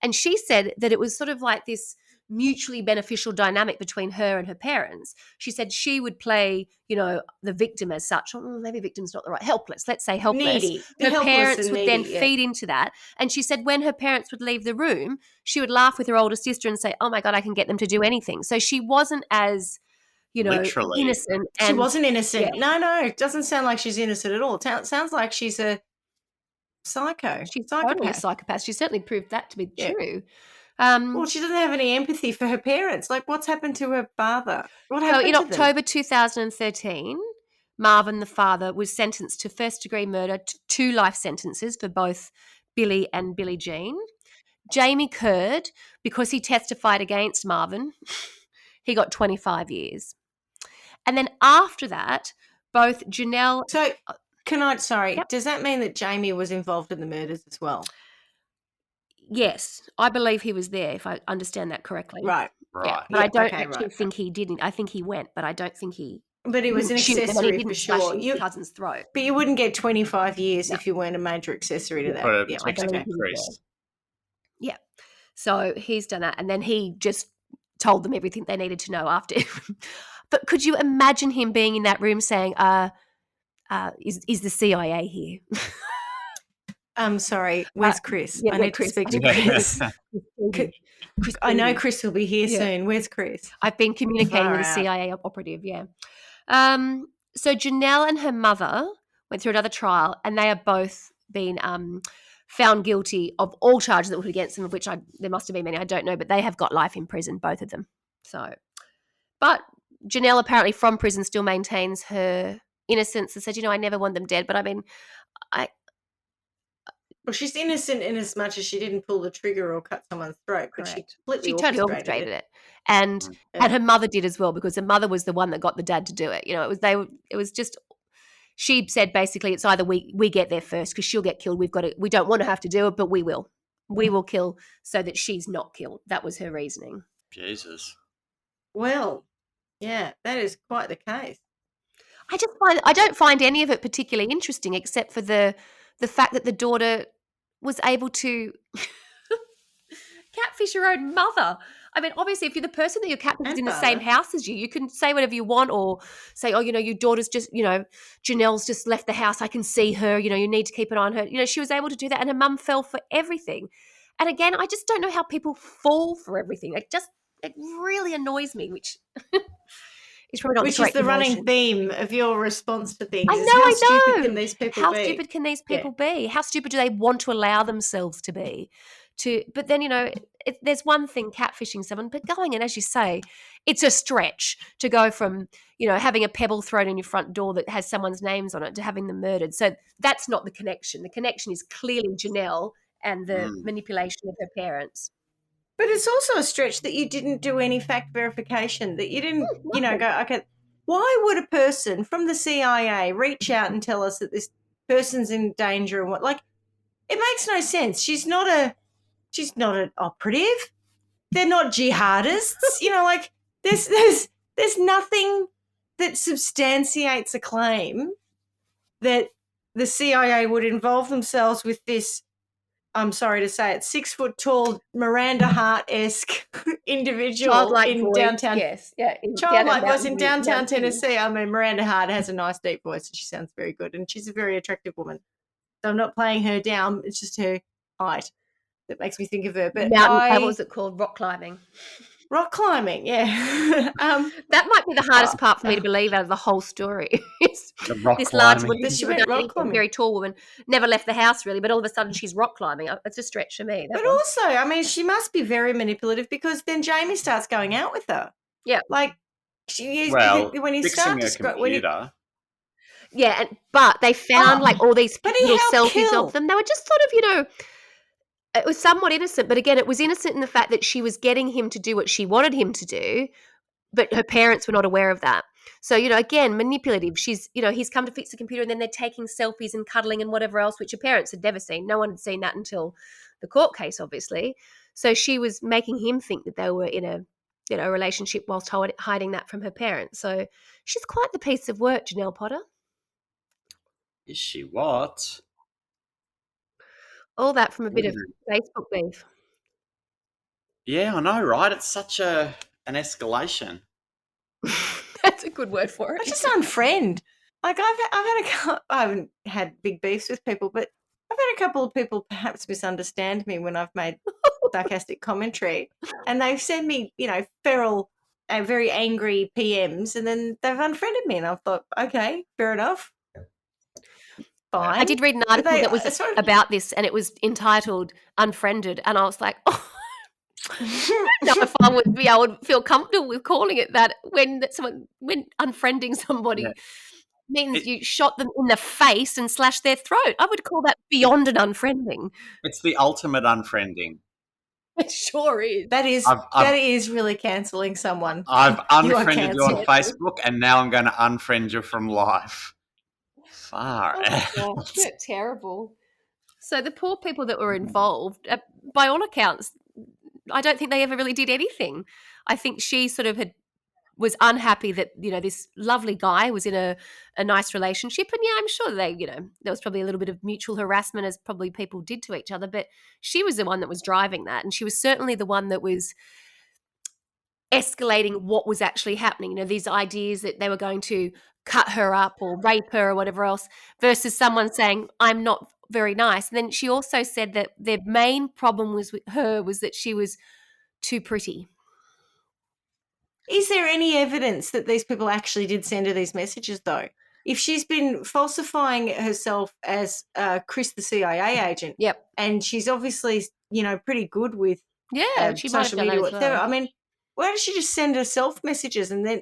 And she said that it was sort of like this mutually beneficial dynamic between her and her parents. She said she would play, you know, the victim as such. Maybe victim's not the right, helpless. Let's say helpless. Needy. Her parents would then feed into that. And she said when her parents would leave the room, she would laugh with her older sister and say, oh my God, I can get them to do anything. So she wasn't as, you know, literally innocent. She wasn't innocent. Yeah. No, it doesn't sound like she's innocent at all. It sounds like she's a psycho. She's totally a psychopath. She certainly proved that to be true. Well, she doesn't have any empathy for her parents. Like, what's happened to her father? What happened in to October 2013, Marvin, the father, was sentenced to first-degree murder, 2 life sentences for both Billy and Billie Jean. Jamie Curd, because he testified against Marvin, he got 25 years. And then after that, both Janelle... So, does that mean that Jamie was involved in the murders as well? Yes, I believe he was there, if I understand that correctly. Right. Yeah, but I don't think he didn't. I think he went, but I don't think he... But he was an accessory for sure. Your cousin's throat. But you wouldn't get 25 years if you weren't a major accessory to that. Yeah. So he's done that. And then he just told them everything they needed to know after. But could you imagine him being in that room saying, is the CIA here? I'm sorry, where's Chris? I need to speak to Chris. Chris, I know Chris will be here soon. Where's Chris? I've been communicating with the CIA operative, So Janelle and her mother went through another trial, and they have both been found guilty of all charges that were put against them, of which there must have been many, I don't know, but they have got life in prison, both of them. So, but Janelle apparently from prison still maintains her innocence and said, you know, I never want them dead, but I mean, Well, she's innocent in as much as she didn't pull the trigger or cut someone's throat, but she totally orchestrated it. And her mother did as well, because her mother was the one that got the dad to do it. You know, it was just, she said basically it's either we get there first because she'll get killed. We don't want to have to do it, but we will. We will kill so that she's not killed. That was her reasoning. Jesus. Well, yeah, that is quite the case. I don't find any of it particularly interesting, except for the fact that the daughter was able to catfish her own mother. I mean, obviously, if you're the person that your catfish is in the same house as you, you can say whatever you want, or say, oh, you know, your daughter's just, you know, Janelle's just left the house. I can see her. You know, you need to keep an eye on her. You know, she was able to do that, and her mum fell for everything. And again, I just don't know how people fall for everything. It really annoys me, which It's probably not Which the is great the running devotion. theme of your response to things. I is know, how I stupid know. can these people How be? stupid can these Yeah. people be? How stupid do they want to allow themselves to be? But then, there's one thing catfishing someone, but going in, as you say, it's a stretch to go from, having a pebble thrown in your front door that has someone's names on it to having them murdered. So that's not the connection. The connection is clearly Janelle and the manipulation of her parents. But it's also a stretch that you didn't do any fact verification, that you didn't, go, okay, why would a person from the CIA reach out and tell us that this person's in danger and what? Like, it makes no sense. She's not an operative. They're not jihadists. There's nothing that substantiates a claim that the CIA would involve themselves with this, I'm sorry to say it, 6 foot tall Miranda Hart-esque individual Childlike in voice, downtown. yes. Yeah, Childlike voice in downtown Mountain View. Tennessee. I mean, Miranda Hart has a nice deep voice and she sounds very good and she's a very attractive woman. So I'm not playing her down. It's just her height that makes me think of her. But What was it called? Rock climbing. Rock climbing, yeah. That might be the hardest part for me to believe out of the whole story. The rock This large climbing. woman, She went rock climbing. very tall woman, never left the house really, but all of a sudden she's rock climbing. It's a stretch for me. But also, I mean, she must be very manipulative because then Jamie starts going out with her. Yeah. Like, when you fixing start a to computer. Yeah, but they found like all these but he little helped selfies kill. of them. They were just sort of, it was somewhat innocent, but again, it was innocent in the fact that she was getting him to do what she wanted him to do, but her parents were not aware of that. So, again, manipulative. She's, he's come to fix the computer and then they're taking selfies and cuddling and whatever else, which her parents had never seen. No one had seen that until the court case, obviously. So she was making him think that they were in a, relationship whilst hiding that from her parents. So she's quite the piece of work, Janelle Potter. Is she what? All that from a bit of Facebook beef. Yeah, I know, right? It's such an escalation. That's a good word for it. I just unfriend. Like I haven't had big beefs with people, but I've had a couple of people perhaps misunderstand me when I've made sarcastic commentary, and they've sent me, feral, very angry PMs, and then they've unfriended me, and I've thought, okay, fair enough. Fine. I did read an article that was about this, and it was entitled "Unfriended," and I was like, "Oh, I don't know if I would feel comfortable with calling it that when unfriending somebody means you shot them in the face and slashed their throat. I would call that beyond an unfriending. It's the ultimate unfriending. It sure is. That is really cancelling someone. I've unfriended you on Facebook, and now I'm going to unfriend you from life. Far out. That's terrible. So the poor people that were involved, by all accounts, I don't think they ever really did anything. I think she sort of was unhappy that, this lovely guy was in a nice relationship. And yeah, I'm sure they, there was probably a little bit of mutual harassment as probably people did to each other, but she was the one that was driving that. And she was certainly the one that was escalating what was actually happening. These ideas that they were going to cut her up or rape her or whatever else, versus someone saying, I'm not very nice. And then she also said that their main problem was with her was that she was too pretty. Is there any evidence that these people actually did send her these messages, though? If she's been falsifying herself as Chris, the CIA agent, yep, and she's obviously, pretty good with she social media, whatever. Well. I mean, why does she just send herself messages? And then,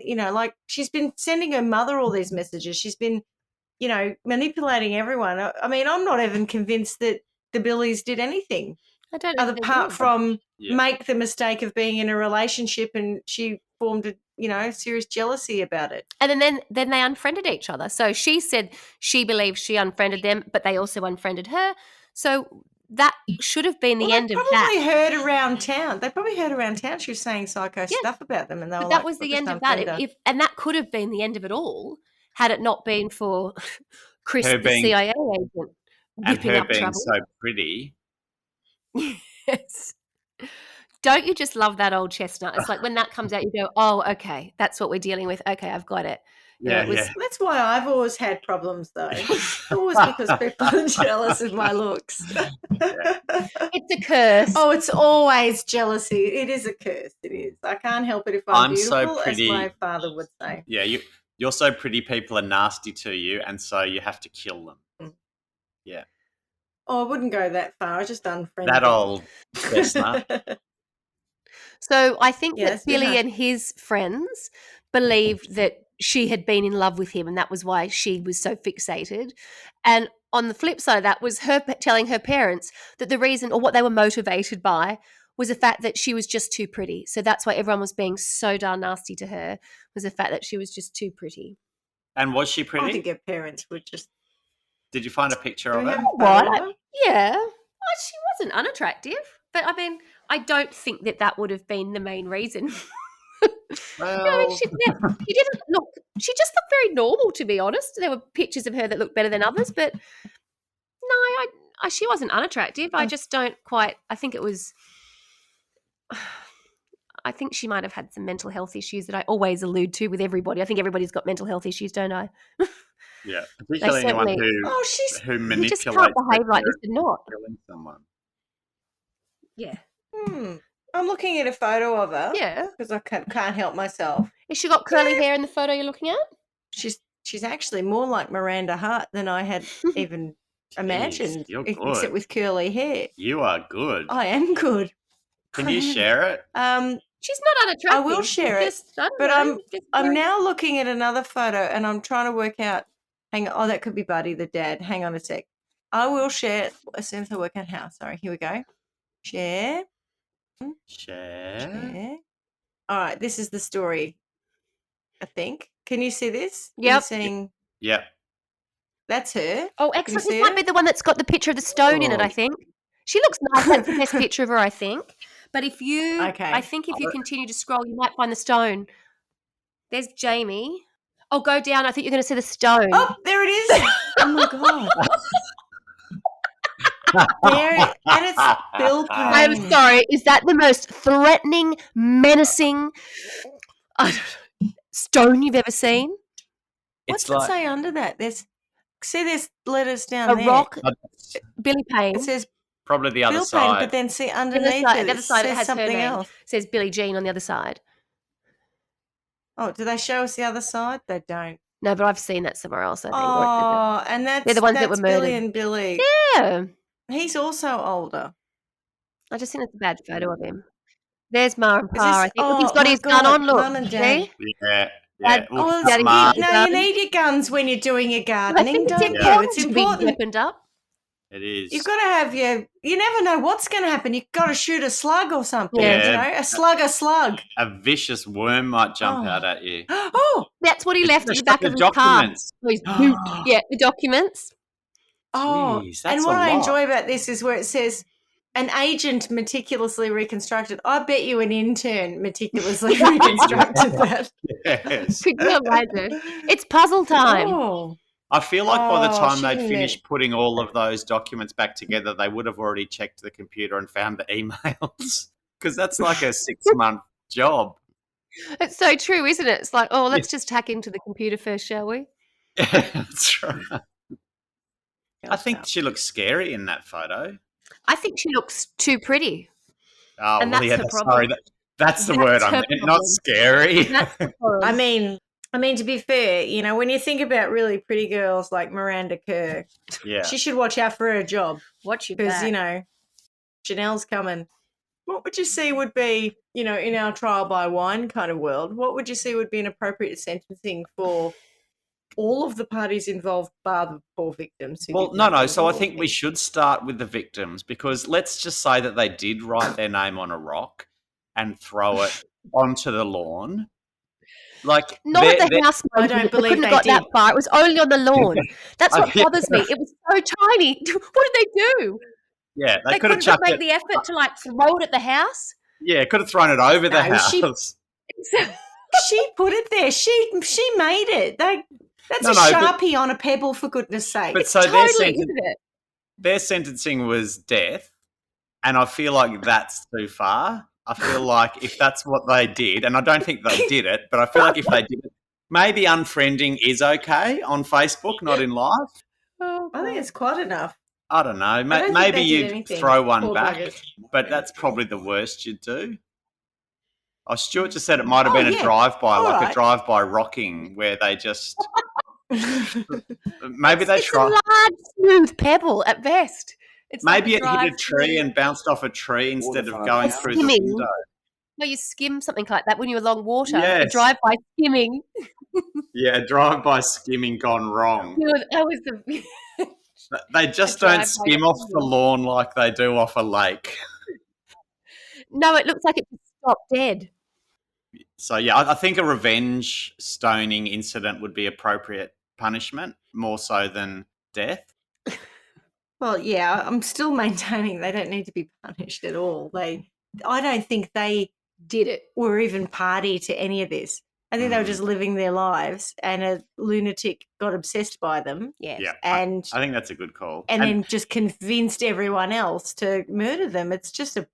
she's been sending her mother all these messages. She's been, manipulating everyone. I mean, I'm not even convinced that the Billies did anything. I don't know. Apart from make the mistake of being in a relationship, and she formed a, serious jealousy about it. And then they unfriended each other. So she said she believes she unfriended them, but they also unfriended her. So that should have been the end of that. They probably heard around town she was saying psycho stuff about them, and they were that was the end of that. And that could have been the end of it all had it not been for Chris, the CIA agent, whipping up trouble. And her being so pretty. Yes. Don't you just love that old chestnut? It's like when that comes out, you go, oh, okay, that's what we're dealing with. Okay, I've got it. Yeah, it was. yeah. That's why I've always had problems, though. Always because people are jealous of my looks. It's a curse. Oh, it's always jealousy. It is a curse. It is. I can't help it if I'm so beautiful, pretty. as my father would say. Yeah, you're so pretty. People are nasty to you, and so you have to kill them. Oh, I wouldn't go that far. I just unfriend That them. old chestnut. So I think Yeah, that it's a bit Billy harsh. and his friends believed that she had been in love with him, and that was why she was so fixated. And on the flip side of that was her telling her parents that the reason, or what they were motivated by, was the fact that she was just too pretty. So that's why everyone was being so darn nasty to her, was the fact that she was just too pretty. And was she I pretty? think her parents would just. Did you find a picture Do of we her? have a What? photo of her? Yeah. She wasn't unattractive. But I mean, I don't think that would have been the main reason. Well, She didn't look. She just looked very normal, to be honest. There were pictures of her that looked better than others, but no, she wasn't unattractive. I just don't quite. I think it was. I think she might have had some mental health issues that I always allude to with everybody. I think everybody's got mental health issues, don't I? yeah, particularly anyone certainly- Oh, she's. who You manipulates just can't behave like their this and not. killing someone. Yeah. I'm looking at a photo of her. Yeah. Because I can't help myself. Has she got curly hair in the photo you're looking at? She's actually more like Miranda Hart than I had even imagined, you're except good. with curly hair. You are good. I am good. Can you share it? She's not unattractive. I will share it, Just, I don't but know, just I'm very- now looking at another photo and I'm trying to work out. Hang on. Oh, that could be Buddy, the dad. Hang on a sec. I will share it as soon as I work out how. Sorry, here we go. Share. Share. All right, this is the story, I think. Can you see this? Yep. You're seeing Yep. that's her. Oh, excellent. see This might her? be the one that's got the picture of the stone in it, Oh. I think. She looks nice. That's the best picture of her, I think. But if you, Okay. I think if you continue to scroll, you might find the stone. There's Jamie. Oh, go down. I think you're going to see the stone. Oh, there it is. Oh my god. There, and it's Bill Payne. I'm sorry. Is that the most threatening, menacing stone you've ever seen? What's It's it like say under that? There's letters down A there. rock. Billy Payne. It says probably the other Bill Payne, side. but then see The underneath other it, the other side, it says has her something name. else. It says Billie Jean on the other side. Oh, do they show us the other side? They don't. No, but I've seen that somewhere else, I think. where it says that. Oh, and that's They're the ones that were Billy murdered. and Billy. Yeah. He's also older. I just think it's a bad photo of him. There's Ma and Is Pa, I this- think. Look, he's oh got my his gun God, on, look. Mum and Dad. See? Yeah. Dad- Look, Oh, Daddy, smart. you- no, you need your guns when you're doing your I gardening, think it's don't you? important It's to be important. weaponed up. It is. You've got to have you never know what's going to happen. You've got to shoot a slug or something, Yeah. you know? A slug. A vicious worm might jump Oh. out at you. Oh, That's what he left at the Just back the of his car. documents. Oh, he's moved. Yeah, the documents. oh. Jeez, that's And what a I lot. enjoy about this is where it says, an agent meticulously reconstructed. I bet you an intern meticulously reconstructed that. Yes. Could you imagine? It's puzzle time. Oh. I feel like by the Oh, time she they'd didn't finished putting all of those documents back together, they would have already checked the computer and found the emails. Because that's like a 6-month job. It's so true, isn't it? It's like, oh, let's just hack into the computer first, shall we? That's right. I think she looks scary in that photo. I think she looks too pretty. Oh, And well, that's yeah, her sorry. problem. That's the That's word I her meant, not problem. scary. That's the problem. I mean, to be fair, you know, when you think about really pretty girls like Miranda Kerr, Yeah. she should watch out for her job Watch your because, back. you know, Janelle's coming. What would you see would be, you know, in our trial by wine kind of world, what would you see would be an appropriate sentencing for all of the parties involved, bar the poor victims? who Well, did no. nothing So I wrong? think we should start with the victims because let's just say that they did write their name on a rock and throw it onto the lawn. Like Not at the they're- house. I Mum. don't They believe couldn't they have got that did. far. It was only on the lawn. That's what Yeah. bothers me. It was so tiny. What did they do? Yeah, They could have couldn't chucked make it. the effort to like throw it at the house. Yeah, could have thrown it over the No, she- house. She put it there. She made it. That's No, a but- Sharpie on a pebble, for goodness sake. But It's so totally, isn't it? their sentencing was death, and I feel like that's too far. I feel like if that's what they did, and I don't think they did it, but I feel like if they did it, Maybe unfriending is okay on Facebook, not in live. Oh, I think it's quite enough. I don't know. I don't think Maybe they did you'd anything. throw one Poor back, buggers. but that's probably the worst you'd do. Oh, Stuart just said it might have been a yeah. drive-by, All like right. a drive-by rocking, where they just maybe they it's try. a large, smooth pebble at best. It's Maybe like it hit a tree and bounced off a tree instead of going through the skimming. window. No, you skim something like that when you're along water. A Yes. drive-by skimming. Yeah, drive-by skimming gone wrong. That was the. They just A don't drive-by skim off the skimming. lawn like they do off a lake. No, it looks like it just stopped dead. So, yeah, I think a revenge stoning incident would be appropriate punishment, more so than death. Well, yeah, I'm still maintaining they don't need to be punished at all. I don't think they Did it? were even party to any of this. I think they were just living their lives, and a lunatic got obsessed by them, Yes. Yeah, and I think that's a good call. and then just convinced everyone else to murder them. It's just the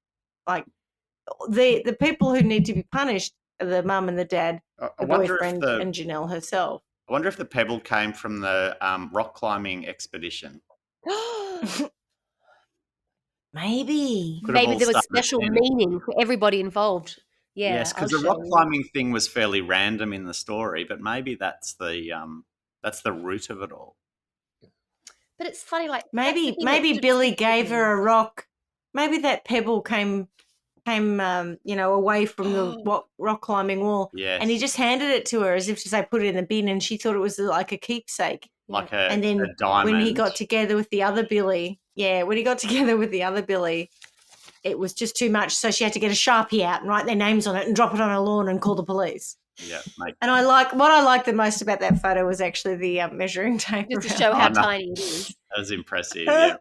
people who need to be punished are the mum and the dad, I the wonder boyfriend, and Janelle herself. I wonder if the pebble came from the rock climbing expedition. Maybe. Could have Maybe all there was started special then. meaning for everybody involved. Yeah. Yes, because I'll the rock show you. climbing thing was fairly random in the story, but maybe that's the root of it all. But it's funny, like Maybe that's the thing that Billy should- gave her a rock. Maybe that pebble came away from the rock climbing wall, Yes, and he just handed it to her as if to say put it in the bin, and she thought it was like a keepsake. like And then a diamond. when he got together with the other Billy, it was just too much, so she had to get a Sharpie out and write their names on it and drop it on her lawn and call the police. Yeah, mate. And what I liked the most about that photo was actually the measuring tape. just to around show how Oh, no. tiny it is. That was impressive. Yeah.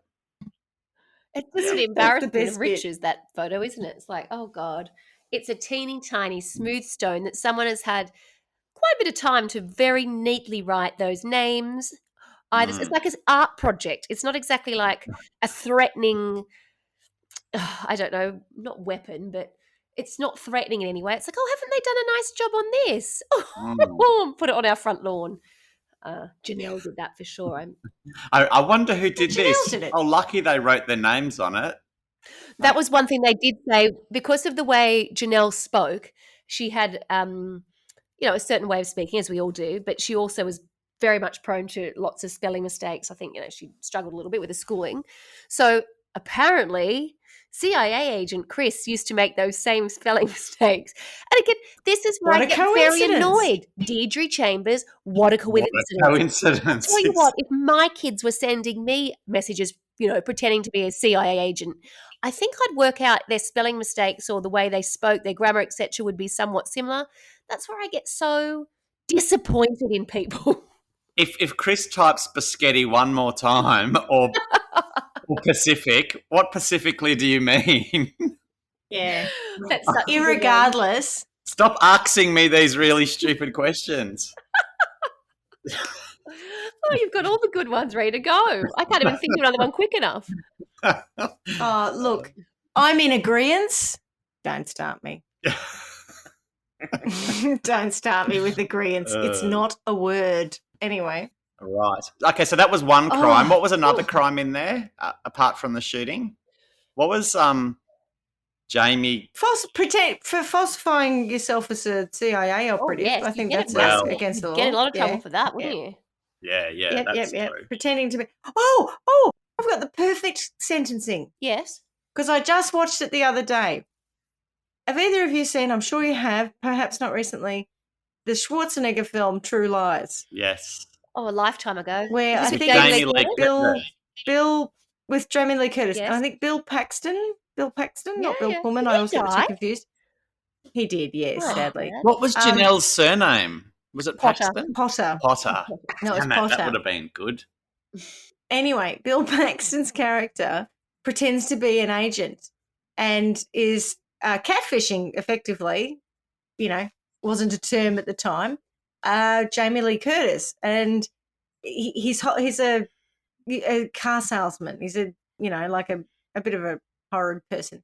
It's just an the embarrassment best of bit. riches, that photo, isn't it? It's like, oh God. It's a teeny tiny smooth stone that someone has had quite a bit of time to very neatly write those names. It's like an art project. It's not exactly like a threatening, I don't know, not weapon, but it's not threatening in any way. It's like, oh, haven't they done a nice job on this? Oh, put it on our front lawn. Janelle did that for sure. I wonder who did Janelle this. did it. Oh, lucky they wrote their names on it. That was one thing they did say, because of the way Janelle spoke. She had, a certain way of speaking, as we all do, but she also was very much prone to lots of spelling mistakes. I think, she struggled a little bit with the schooling. So apparently, CIA agent Chris used to make those same spelling mistakes. And again, this is where What I a get very coincidence. annoyed. Deirdre Chambers, what a What coincidence. a coincidence. Tell you what, if my kids were sending me messages, pretending to be a CIA agent, I think I'd work out their spelling mistakes or the way they spoke, their grammar, etc., would be somewhat similar. That's where I get so disappointed in people. If Chris types Biscotti one more time or Pacific, what Pacifically do you mean? Yeah. That's such a good one. Irregardless, Stop asking me these really stupid questions. Oh, you've got all the good ones ready to go. I can't even think of another one quick enough. look, I'm in agreeance. Don't start me. Don't start me with agreeance. It's not a word. Anyway. Right. Okay, so that was one crime. Oh. What was another crime in there, apart from the shooting? What was Jamie? For falsifying yourself as a CIA operative. yes, I you think get that's it massive. against the law. Get in a lot of trouble Yeah. for that, wouldn't you? Yeah, that's true. Pretending to be. Oh! I've got the perfect sentencing Yes. because I just watched it the other day. Have either of you seen? I'm sure you have. Perhaps not recently. The Schwarzenegger film True Lies, Yes. Oh, a lifetime ago. where Is I it think Jamie Jamie Lee Lee Curtis? Bill with Jamie Lee Curtis. Yes. And I think Bill Paxton, not Yeah, Bill yeah. Pullman. Did I he always get the two die? confused. He did, yes, Oh, sadly. man. What was Janelle's surname? Was it Potter. Paxton? Potter. Potter. No, it's Damn it, Potter. that would have been good. Anyway, Bill Paxton's character pretends to be an agent and is catfishing effectively, wasn't a term at the time, Jamie Lee Curtis. And he's a car salesman. He's a bit of a horrid person.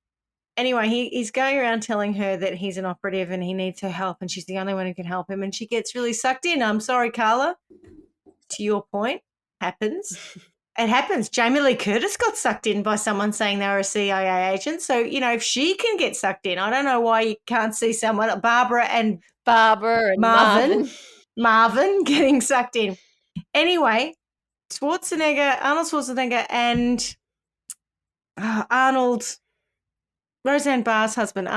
Anyway, he's going around telling her that he's an operative and he needs her help, and she's the only one who can help him, and she gets really sucked in. I'm sorry, Carla. To your point, happens. It happens. Jamie Lee Curtis got sucked in by someone saying they were a CIA agent. So, if she can get sucked in, I don't know why you can't see someone, Barbara and Marvin getting sucked in. Anyway, Arnold Schwarzenegger and Roseanne Barr's husband,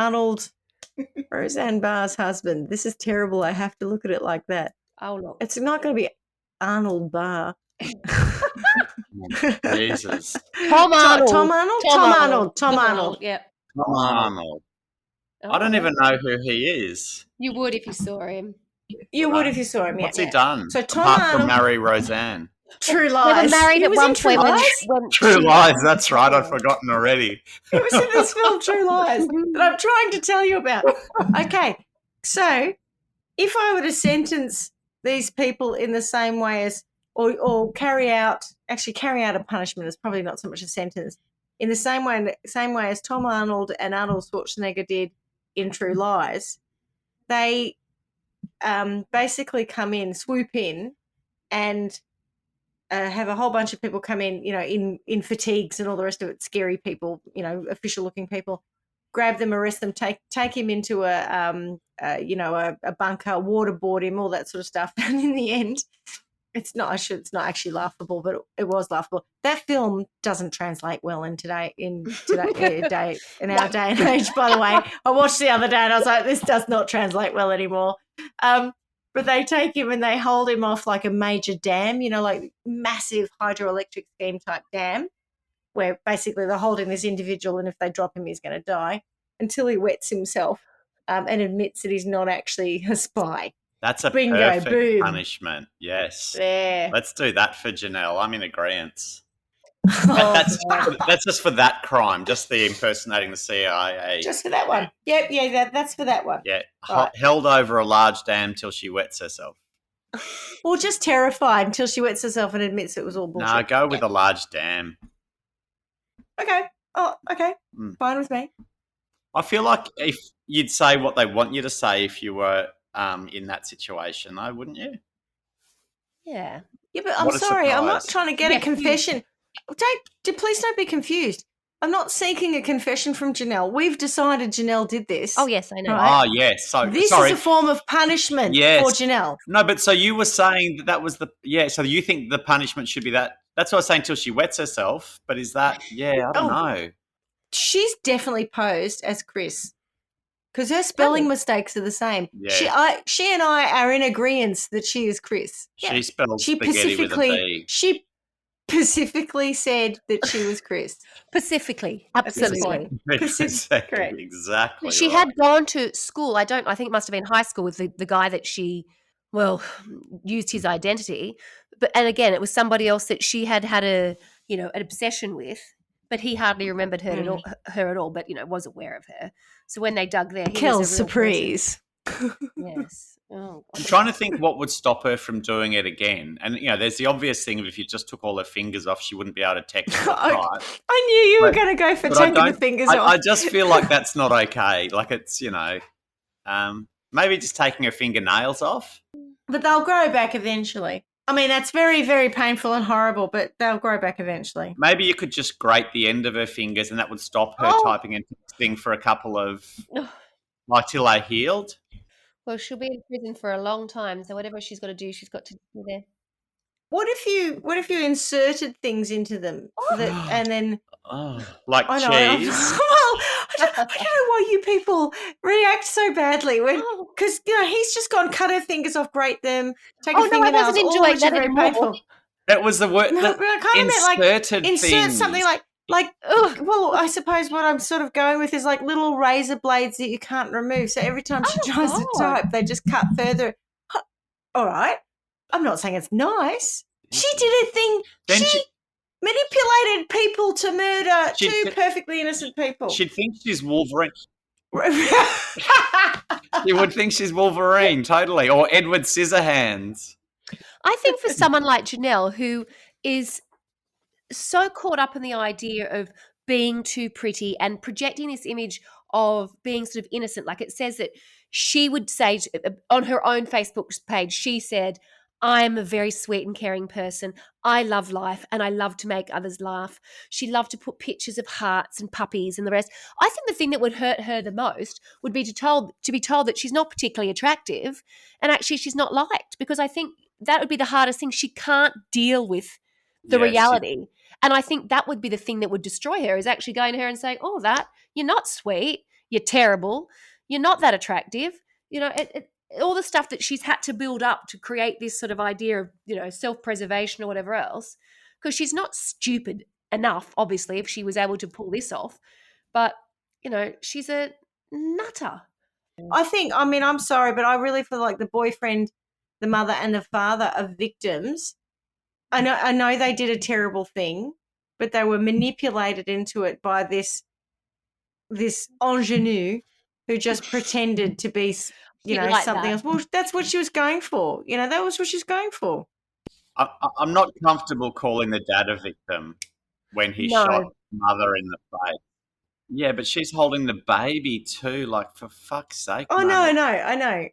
Roseanne Barr's husband. This is terrible. I have to look at it like that. Oh, no. It's not going to be Arnold Barr. Jesus. Tom Arnold. Tom Arnold. Yeah. Tom Arnold. Oh. I don't even know who he is. You would if you saw him. You would if you saw him. What's he done? So Tom apart Arnold, from marry Roseanne. True Lies. They were married He at was one in True point. Lies? True Lies, that's right. I'd forgotten already. He was in this film, True Lies, that I'm trying to tell you about. Okay, so if I were to sentence these people in the same way as, or carry out a punishment, is probably not so much a sentence, in the same way as Tom Arnold and Arnold Schwarzenegger did in True Lies, they basically swoop in, and have a whole bunch of people come in, in fatigues and all the rest of it, scary people, official-looking people, grab them, arrest them, take him into a bunker, waterboard him, all that sort of stuff. And in the end, it's not actually laughable, but it was laughable. That film doesn't translate well in our day and age. By the way, I watched the other day and I was like, this does not translate well anymore. But they take him and they hold him off like a major dam, like massive hydroelectric scheme type dam, where basically they're holding this individual, and if they drop him, he's going to die, until he wets himself and admits that he's not actually a spy. That's a Bingo, perfect boom. punishment. Yes. There. Let's do that for Janelle. I'm in agreement. Oh, That's just for that crime, just the impersonating the CIA. just for that one. Yep, that's for that one. Yeah, Right. held over a large dam till she wets herself. Or just terrified until she wets herself and admits it was all bullshit. No, go with a large dam. Okay. Oh, okay. Fine with me. I feel like if you'd say what they want you to say if you were in that situation, though, wouldn't you? Yeah. Yeah, but I'm What a sorry. I'm not surprise. trying to get a confession. Please don't be confused. I'm not seeking a confession from Janelle. We've decided Janelle did this. Oh, yes, I know. Right. Oh, yes. So This sorry. is a form of punishment for Janelle. No, but so you were saying that was so you think the punishment should be that? That's what I was saying, till she wets herself. But is that? Yeah, I don't know. She's definitely posed as Chris, because her spelling mistakes are the same. Yeah. She and I are in agreement that she is Chris. She spelled spaghetti with a B. She specifically said that she was Chris. Specifically, At this absolutely. point. Correct. Exactly. She right. had gone to school. I think it must have been high school with the guy that she, used his identity. And again, it was somebody else that she had an obsession with, but he hardly remembered her at all, but, was aware of her. So when they dug there, he Kel was a real surprise. person. Yes. Oh, I'm trying to think what would stop her from doing it again. And, there's the obvious thing of if you just took all her fingers off, she wouldn't be able to text her. Right. I knew you were going to go for taking the fingers off. I just feel like that's not okay. Like it's, maybe just taking her fingernails off. But they'll grow back eventually. I mean, that's very, very painful and horrible, but they'll grow back eventually. Maybe you could just grate the end of her fingers and that would stop her typing and texting for a couple of, till they healed. Well, she'll be in prison for a long time, so whatever she's got to do, she's got to do there. What if you inserted things into them and then like I know, cheese? Well, I don't know why you people react so badly because he's just gone cut her fingers off, grate them, take her fingernails. I wasn't enjoying that very anymore. painful. It was the word. No, but I kind of meant like insert things. something like well, I suppose what I'm sort of going with is like little razor blades that you can't remove. So every time she tries to type, they just cut further. All right. I'm not saying it's nice. She did a thing. She manipulated people to murder two perfectly innocent people. She'd think she's Wolverine. You would think she's Wolverine, totally. Or Edward Scissorhands. I think for someone like Janelle, who is so caught up in the idea of being too pretty and projecting this image of being sort of innocent. Like it says that she would say on her own Facebook page, she said, I'm a very sweet and caring person. I love life and I love to make others laugh. She loved to put pictures of hearts and puppies and the rest. I think the thing that would hurt her the most would be to be told that she's not particularly attractive and actually she's not liked, because I think that would be the hardest thing. She can't deal with the Yeah, reality. And I think that would be the thing that would destroy her, is actually going to her and saying, oh, that, you're not sweet, you're terrible, you're not that attractive. You know, all the stuff that she's had to build up to create this sort of idea of, you know, self-preservation or whatever else, because she's not stupid enough, obviously, if she was able to pull this off. But, you know, she's a nutter. I mean, I'm sorry, but I really feel like the boyfriend, the mother, and the father of victims, I know they did a terrible thing, but they were manipulated into it by this ingenue who just pretended to be, you know, Like something that. else. Well, that's what she was going for. You know, that was what she was going for. I'm not comfortable calling the dad a victim when he No. shot mother in the face. Yeah, but she's holding the baby too. Like, for fuck's sake, Oh, mate. no, I know.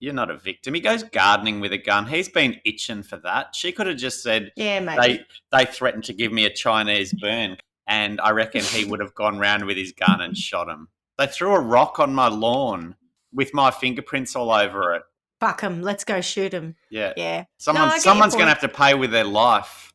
You're not a victim. He goes gardening with a gun. He's been itching for that. She could have just said, Yeah, mate. they threatened to give me a Chinese burn, and I reckon he would have gone round with his gun and shot him. They threw a rock on my lawn with my fingerprints all over it. Fuck him. Let's go shoot him. Yeah. Yeah. Someone's your going to point. have to pay with their life.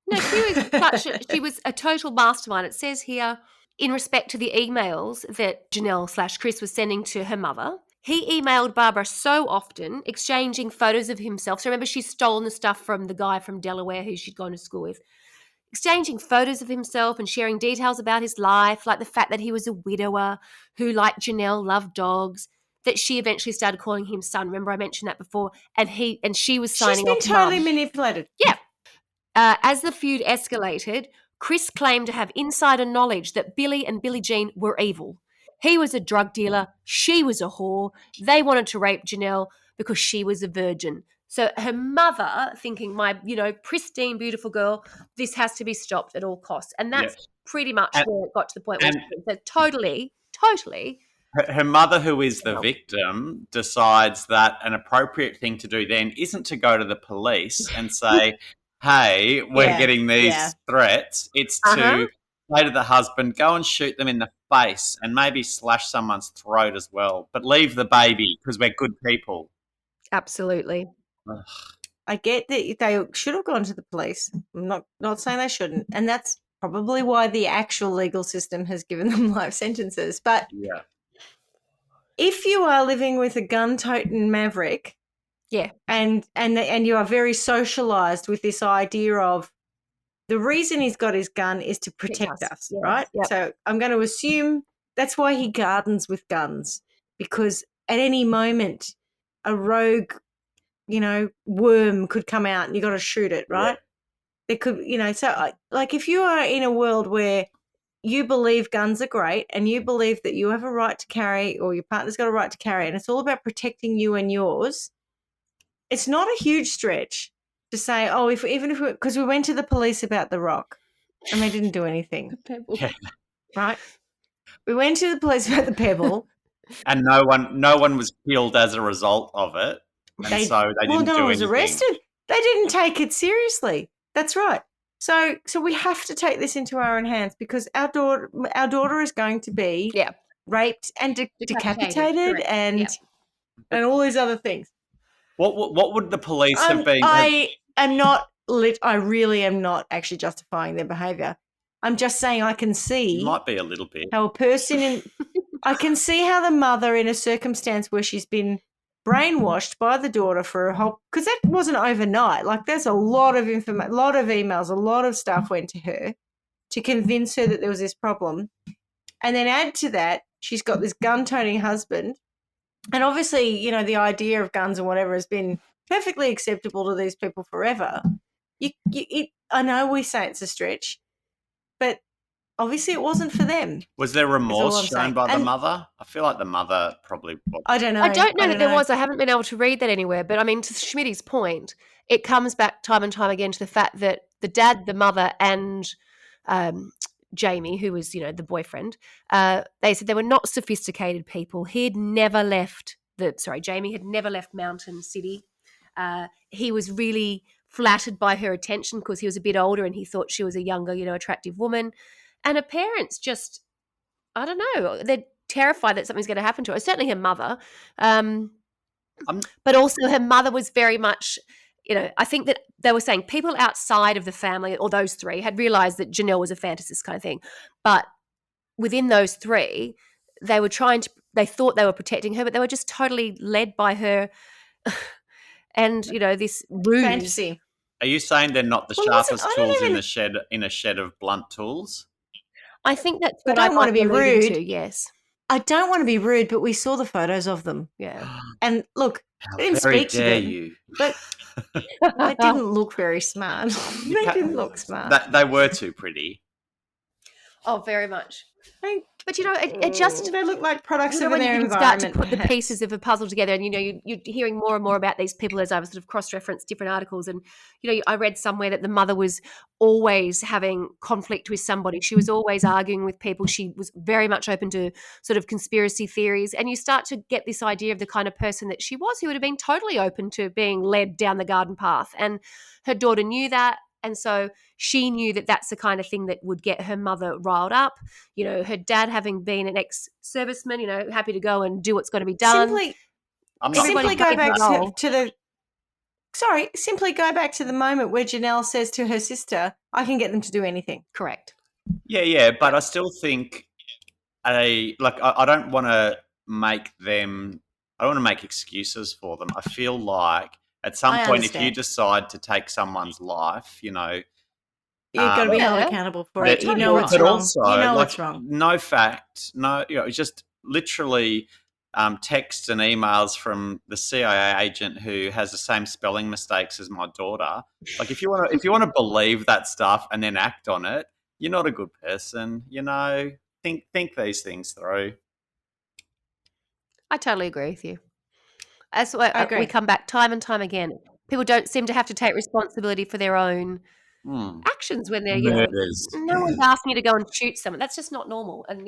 No, she was a total mastermind. It says here, in respect to the emails that Janelle/Chris was sending to her mother, he emailed Barbara so often, exchanging photos of himself. So remember, she's stolen the stuff from the guy from Delaware who she'd gone to school with. Exchanging photos of himself and sharing details about his life, like the fact that he was a widower who, like Janelle, loved dogs, that she eventually started calling him son. Remember, I mentioned that before. And she was signing She's off been totally mum. manipulated. Yeah. As the feud escalated, Chris claimed to have insider knowledge that Billy and Billie Jean were evil. He was a drug dealer. She was a whore. They wanted to rape Janelle because she was a virgin. So her mother, thinking, my, you know, pristine, beautiful girl, this has to be stopped at all costs. And that's pretty much where it got to the point where so totally. Her mother, who is the victim, decides that an appropriate thing to do then isn't to go to the police and say, hey, we're getting these threats. It's to say to the husband, go and shoot them in the face and maybe slash someone's throat as well. But leave the baby because we're good people. Absolutely. Ugh. I get that they should have gone to the police. I'm not saying they shouldn't. And that's probably why the actual legal system has given them life sentences. But Yeah. if you are living with a gun-toting maverick, and you are very socialized with this idea of the reason he's got his gun is to protect us, right? Yep. So I'm going to assume that's why he gardens with guns, because at any moment a rogue, you know, worm could come out and you got to shoot it, right? There could, you know, so like if you are in a world where you believe guns are great and you believe that you have a right to carry, or your partner's got a right to carry, and it's all about protecting you and yours, it's not a huge stretch to say, oh, because we went to the police about the rock and they didn't do anything. The pebble. Yeah. Right? We went to the police about the pebble. And no one was killed as a result of it. And so they didn't do anything. No one was arrested. They didn't take it seriously. That's right. So we have to take this into our own hands, because our daughter is going to be raped and decapitated and all these other things. What would the police have been? I really am not actually justifying their behaviour. I'm just saying I can see. You might be a little bit. How a person I can see how the mother, in a circumstance where she's been brainwashed by the daughter for a whole, because that wasn't overnight. Like, there's a lot of information, a lot of emails, a lot of stuff went to her to convince her that there was this problem. And then add to that, she's got this gun-toting husband. And obviously, you know, the idea of guns and whatever has been perfectly acceptable to these people forever. I know we say it's a stretch, but obviously it wasn't for them. Was there remorse shown by the mother? I feel like the mother probably was. I don't know. I don't know that there was. I haven't been able to read that anywhere. But I mean, to Schmitty's point, it comes back time and time again to the fact that the dad, the mother, and Jamie, who was, the boyfriend, they said they were not sophisticated people. Jamie had never left Mountain City. He was really flattered by her attention because he was a bit older and he thought she was a younger, attractive woman. And her parents just, I don't know, they're terrified that something's going to happen to her. Certainly her mother. But also her mother was very much, I think that they were saying people outside of the family, or those three, had realized that Janelle was a fantasist kind of thing. But within those three, they thought they were protecting her, but they were just totally led by her and, this ruse. Fantasy. Are you saying they're not the sharpest tools in a shed of blunt tools? I think that's what I don't want to be rude. To, yes. I don't want to be rude, but we saw the photos of them. Yeah. And look, I didn't speak to them. But they didn't look very smart. They didn't look smart. They were too pretty. Oh, very much. But it just they look like products of when their you environment. Start to put the pieces of a puzzle together, and you're hearing more and more about these people as I've sort of cross-referenced different articles. And I read somewhere that the mother was always having conflict with somebody. She was always arguing with people. She was very much open to sort of conspiracy theories, and you start to get this idea of the kind of person that she was, who would have been totally open to being led down the garden path. And her daughter knew that. And so she knew that that's the kind of thing that would get her mother riled up. Her dad having been an ex-serviceman, happy to go and do what's got to be done. Simply go back to the moment where Janelle says to her sister, I can get them to do anything. Correct. Yeah, but I still think I don't want to make excuses for them. I feel like at some point, if you decide to take someo's life, you've got to be held accountable for it. You know what's wrong. Also, what's wrong. No fact, just literally texts and emails from the CIA agent who has the same spelling mistakes as my daughter. Like, if you want to believe that stuff and then act on it, you're not a good person. Think these things through. I totally agree with you. That's why we come back time and time again. People don't seem to have to take responsibility for their own actions when they're, no one's asking you to go and shoot someone. That's just not normal. And,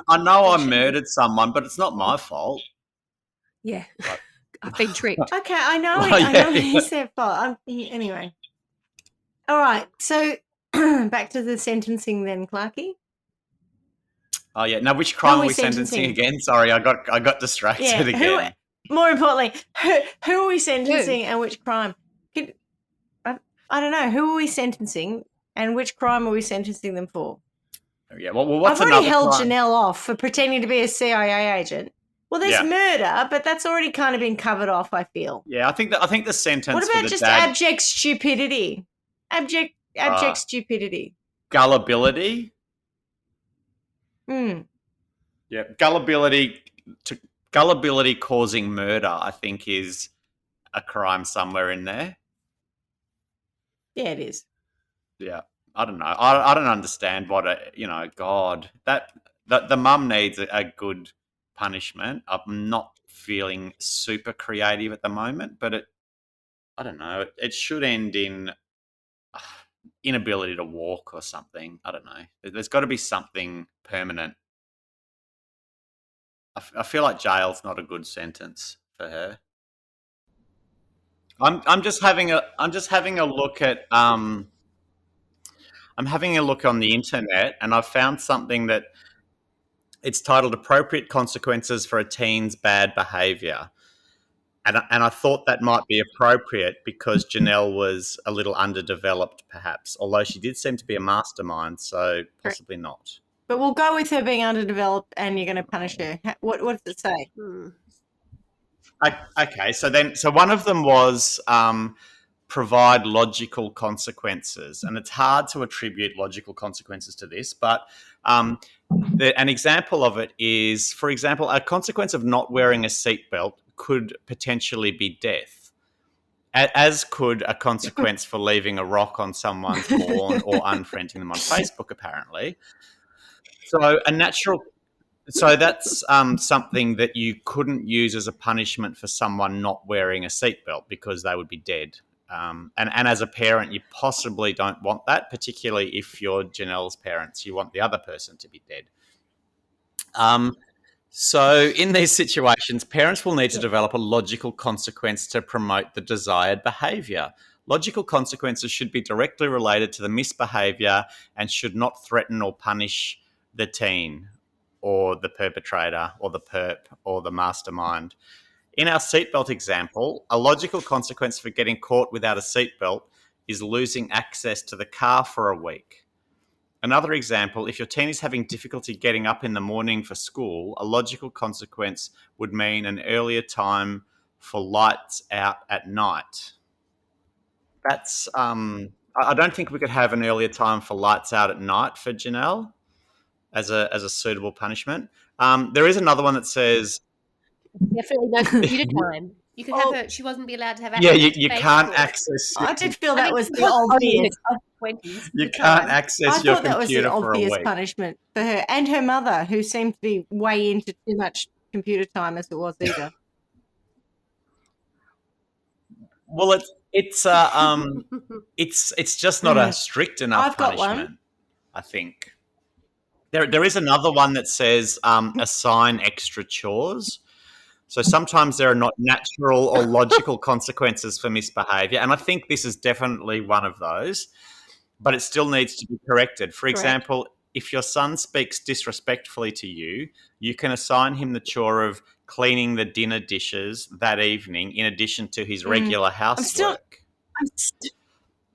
I know I murdered someone, but it's not my fault. Yeah. I've been tricked. Okay, I know it's their fault. Anyway. All right. So back to the sentencing then, Clarkie. Oh, yeah. Now, which crime are we sentencing again? Sorry, I got distracted again. More importantly, who are we sentencing and which crime? I don't know. Who are we sentencing and which crime are we sentencing them for? Yeah, well, what's I've already held crime? Janelle off for pretending to be a CIA agent. Well, there's murder, but that's already kind of been covered off, I feel. Yeah, I think the sentence. What about just abject stupidity? Abject stupidity. Gullibility? Yeah, Gullibility causing murder, I think, is a crime somewhere in there. Yeah, it is. Yeah, I don't know. I don't understand what God, that the mum needs a good punishment. I'm not feeling super creative at the moment, but I don't know. It should end in inability to walk or something. I don't know. There's got to be something permanent. I feel like jail's not a good sentence for her. I'm just having a look at I'm having a look on the internet, and I've found something that it's titled "Appropriate Consequences for a Teen's Bad Behaviour," and I thought that might be appropriate because Janelle was a little underdeveloped, perhaps, although she did seem to be a mastermind, so possibly not. But we'll go with her being underdeveloped, and you're going to punish her. What does it say? Okay, so one of them was provide logical consequences, and it's hard to attribute logical consequences to this, but an example of it is, for example, a consequence of not wearing a seatbelt could potentially be death, as could a consequence for leaving a rock on someone's lawn or unfriending them on Facebook, apparently. So that's something that you couldn't use as a punishment for someone not wearing a seatbelt because they would be dead. And as a parent, you possibly don't want that, particularly if you're Janelle's parents. You want the other person to be dead. So in these situations, parents will need to develop a logical consequence to promote the desired behaviour. Logical consequences should be directly related to the misbehaviour and should not threaten or punish the teen or the perpetrator or the perp or the mastermind. In our seatbelt example, a logical consequence for getting caught without a seatbelt is losing access to the car for a week. Another example, if your teen is having difficulty getting up in the morning for school, a logical consequence would mean an earlier time for lights out at night. That's I don't think we could have an earlier time for lights out at night for Janelle as a suitable punishment. There is another one that says Definitely no computer time. You could have her. She wasn't be allowed to have yeah, access. you to can't Facebook. access. I did feel I that mean, was she the was only in obvious. her 20s You at the can't time. access I your thought that was the computer for a obvious week. punishment for her and her mother, who seemed to be way into too much computer time as it was either. Well, it's just not a strict enough I've got punishment. one. I think there is another one that says assign extra chores. So sometimes there are not natural or logical consequences for misbehaviour, and I think this is definitely one of those. But it still needs to be corrected. For example, if your son speaks disrespectfully to you, you can assign him the chore of cleaning the dinner dishes that evening in addition to his regular housework.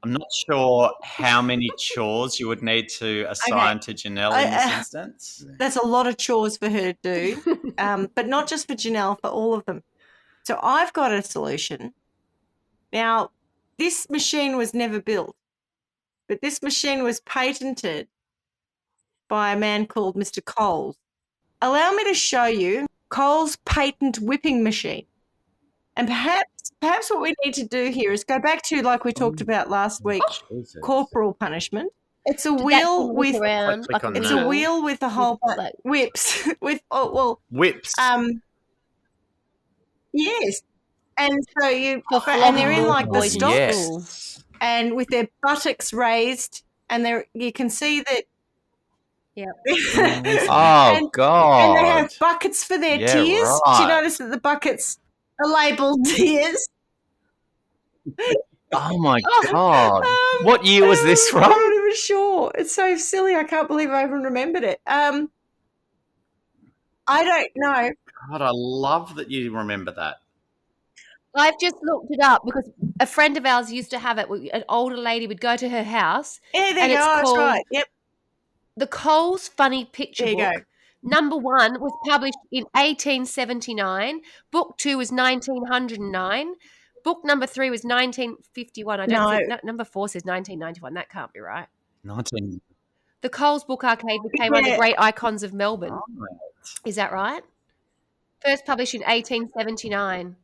I'm not sure how many chores you would need to assign to Janelle in this instance. That's a lot of chores for her to do, but not just for Janelle, for all of them. So I've got a solution. Now, this machine was never built, but this machine was patented by a man called Mr. Coles. Allow me to show you Coles' patent whipping machine. And perhaps what we need to do here is go back to, like we talked about last week, corporal punishment. It's a wheel with around, like on it's that. a wheel with a whole like whips with Whips. yes, and so For and they're in flogging like the boys in stocks school. and with their buttocks raised, and you can see that. Yeah. Oh, God. And they have buckets for their Yeah, tears. Do right. you notice that the buckets are labelled tears? Oh, my God. What year was this I'm from? not even sure. It's so silly. I can't believe I even remembered it. I don't know. God, I love that you remember that. I've just looked it up because a friend of ours used to have it. An older lady would go to her house. Yeah, there And you it's go. That's called- right. Yep. The Coles Funny Picture There you Book. go. Number 1 was published in 1879. Book 2 was 1909. Book number 3 was 1951. I don't think number 4 says 1991. That can't be right. 19. The Coles Book Arcade became one of the great icons of Melbourne. Is that right? First published in 1879.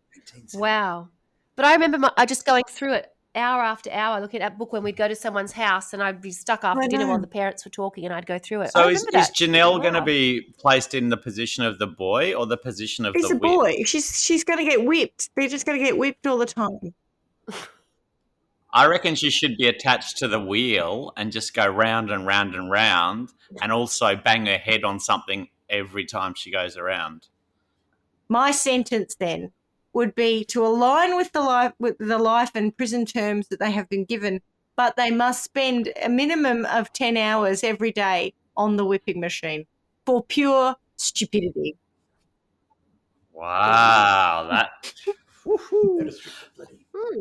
Wow. But I remember I just going through it hour after hour, looking at that book when we'd go to someone's house and I'd be stuck after dinner while the parents were talking and I'd go through it. So I is remember that. Janelle going to be placed in the position of the boy or the position of He's the a whip? boy. She's going to get whipped. They're just going to get whipped all the time. I reckon she should be attached to the wheel and just go round and round and round and also bang her head on something every time she goes around. My sentence then would be to align with the life and prison terms that they have been given, but they must spend a minimum of 10 hours every day on the whipping machine for pure stupidity. Wow, that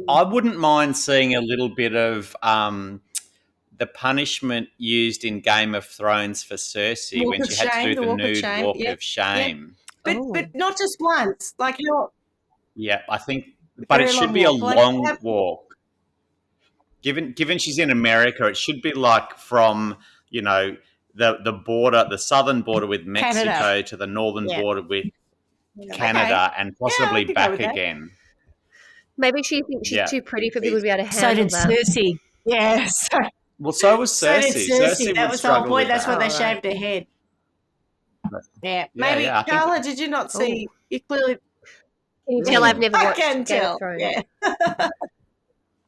I wouldn't mind seeing a little bit of the punishment used in Game of Thrones for Cersei when she had to do the nude walk of shame. But not just once. Like Yeah, I think, but it should be a long walk. Given she's in America, it should be like from, the border, the southern border with Mexico to the northern border with Canada and possibly back again. Maybe she thinks she's too pretty for people to be able to so handle did that. Cersei. Yes. Well, so was Cersei. So did Cersei. That would was the whole struggle point. with That's that. why they shaved her head. Yeah. Maybe, I think- Carla, did you not see? You clearly... Can you tell I've never I watched can Game tell. of Thrones? Yeah.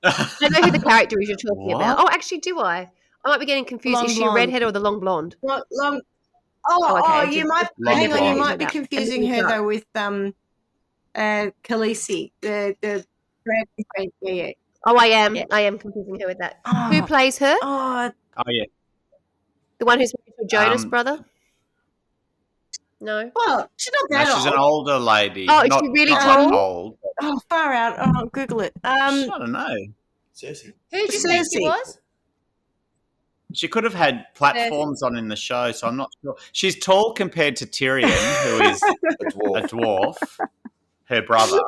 I know who the character is you're talking about. What? Oh, actually, do I? I might be getting confused. Long Is she a blonde. redhead or the long blonde? Long. Oh, okay. I You did- might. Long Hang on, you blonde. might be And then confusing you her go. though with Khaleesi, the drag queen. Yeah. Oh, I am. Yeah. I am confusing her with that. Oh. Who plays her? Oh, Oh yeah. The one who's married to a Jonas Um, brother? No. well, she's not No, that she's old. an older lady. Oh, is not, she really not tall? that old. Oh, far out. Oh, Google it. I don't know. Cersei. Who did you say Cersei. she was? She could have had platforms on in the show, so I'm not sure. She's tall compared to Tyrion, who is A dwarf. a dwarf, her brother.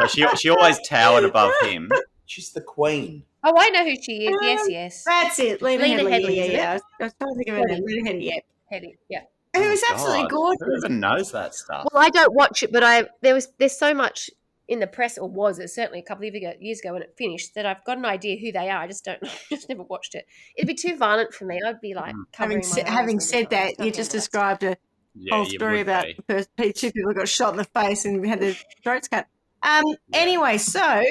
So she always towered above him. She's the queen. Oh, I know who she is. Yes, yes. That's it. Lena Lena Headey. Headey, isn't it? Yeah. I was trying to think of her name. Lena Headey. Yeah. Headey. Yeah. Who was Oh, absolutely God. gorgeous. Who even knows that stuff? Well, I don't watch it, but there's so much in the press, or was it certainly a couple of years ago when it finished, that I've got an idea who they are. I just don't, just never watched it. It'd be too violent for me. I'd be like covering my eyes Having all the said time. that, It's not you me just nuts. described a Yeah, whole you story would about be. the first two people got shot in the face and had their throats cut. Anyway, so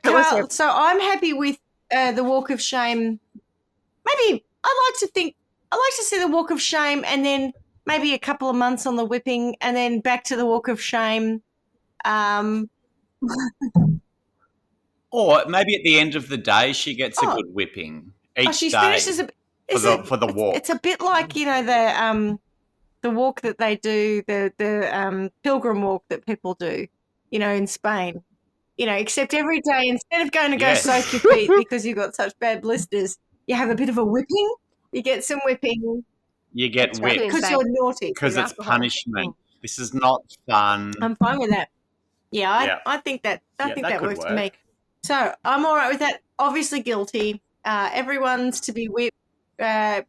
Carl, so I'm happy with the Walk of Shame. Maybe I like to see the Walk of Shame and then maybe a couple of months on the whipping and then back to the Walk of Shame. Or maybe at the end of the day, she gets a good whipping each She's day finished as for the walk. It's a bit like the walk that they do, the pilgrim walk that people do, in Spain. Except every day, instead of going to go Yes. soak your feet because you've got such bad blisters, you have a bit of a whipping. You get some whipping You get That's right. whipped because you're naughty. because You're it's alcohol. punishment. This is not fun. I'm fine with that. Yeah, Yeah. I think that that that could works for work. me. So I'm all right with that. Obviously guilty. Everyone's to be whipped.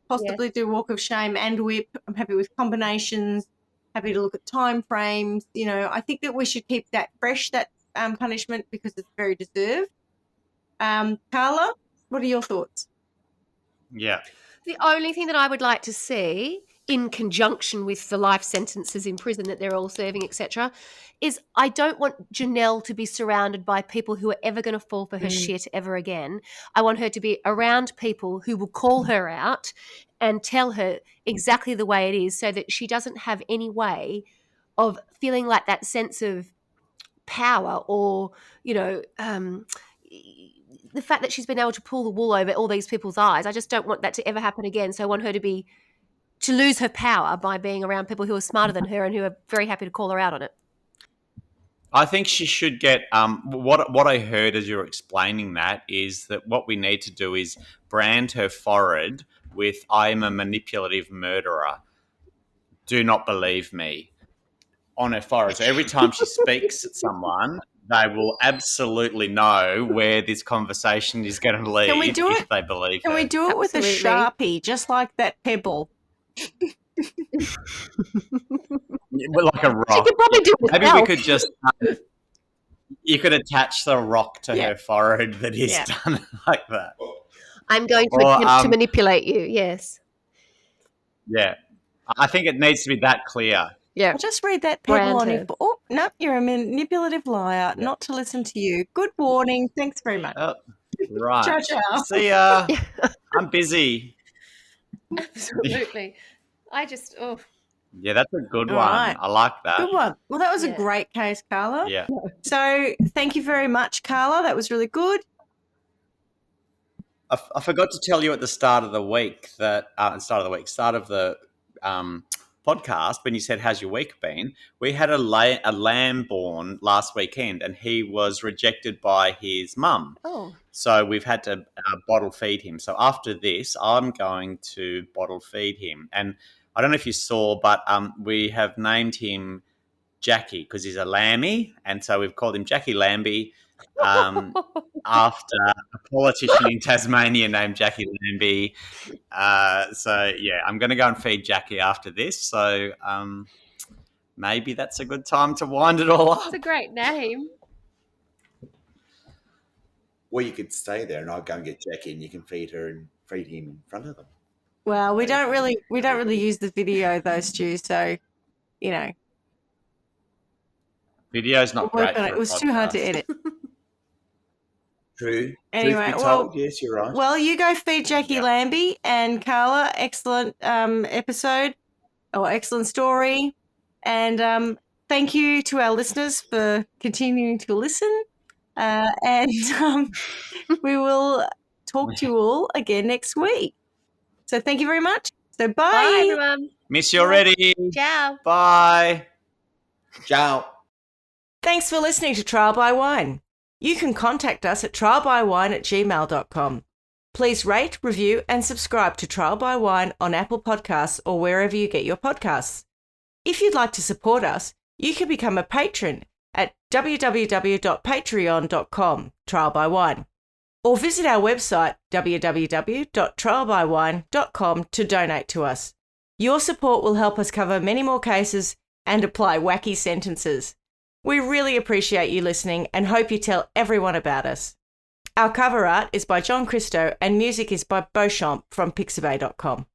Possibly do walk of shame and whip. I'm happy with combinations. Happy to look at time frames. I think that we should keep that fresh, that punishment, because it's very deserved. Carla, what are your thoughts? Yeah. The only thing that I would like to see, in conjunction with the life sentences in prison that they're all serving, etc., is I don't want Janelle to be surrounded by people who are ever going to fall for her shit ever again. I want her to be around people who will call her out and tell her exactly the way it is, so that she doesn't have any way of feeling like that sense of power, or the fact that she's been able to pull the wool over all these people's eyes. I just don't want that to ever happen again. So I want her to lose her power by being around people who are smarter than her and who are very happy to call her out on it. I think she should get what I heard as you were explaining that is that what we need to do is brand her forehead with "I am a manipulative murderer. Do not believe me" on her forehead. So every time she speaks at someone, they will absolutely know where this conversation is going to lead. Can we do if it? they believe Can her. we do it with a Absolutely. Sharpie, just like that pebble? Like a She rock. could probably do it Maybe we herself. could just you could attach the rock to Yeah. her forehead that is Yeah. done like that. I'm going to Or, attempt to manipulate you. Yes. Yeah. I think it needs to be that clear. Yeah. I'll just read that pebble Brand on her. your. Oh, no, you're a manipulative liar. Not to listen to you. Good warning. Thanks very much. Oh, right. Ciao, ciao. See ya. I'm busy. Absolutely. Yeah, that's a good All one. right. I like that. Good one. Well, that was a Yeah. great case, Carla. Yeah. So thank you very much, Carla. That was really good. I forgot to tell you at the start of the week that start of the podcast when you said how's your week been, we had a lamb born last weekend and he was rejected by his mum. Oh. So we've had to bottle feed him. So after this, I'm going to bottle feed him. And I don't know if you saw, but we have named him Jackie because he's a lammy. And so we've called him Jackie Lambie after a politician in Tasmania named Jackie Lambie. So, yeah, I'm going to go and feed Jackie after this. So maybe that's a good time to wind it all up. That's a great name. Or you could stay there and I'll go and get Jackie and you can feed her and feed him in front of them. Well, we don't really use the video though, Stu. So, Video's not we'll work great. on For it. It was too hard to podcast. edit. True. Anyway, Truth be well- told, yes, you're right. Well, you go feed Jackie Yeah. Lambie, and Carla, excellent episode or excellent story. And thank you to our listeners for continuing to listen. And we will talk to you all again next week. So thank you very much. So bye. Bye, everyone. Miss you already. Ciao. Bye. Ciao. Thanks for listening to Trial by Wine. You can contact us at trialbywine@gmail.com. Please rate, review, and subscribe to Trial by Wine on Apple Podcasts or wherever you get your podcasts. If you'd like to support us, you can become a patron at www.patreon.com, Trial by Wine, or visit our website, www.trialbywine.com, to donate to us. Your support will help us cover many more cases and apply wacky sentences. We really appreciate you listening and hope you tell everyone about us. Our cover art is by John Christo and music is by Beauchamp from Pixabay.com.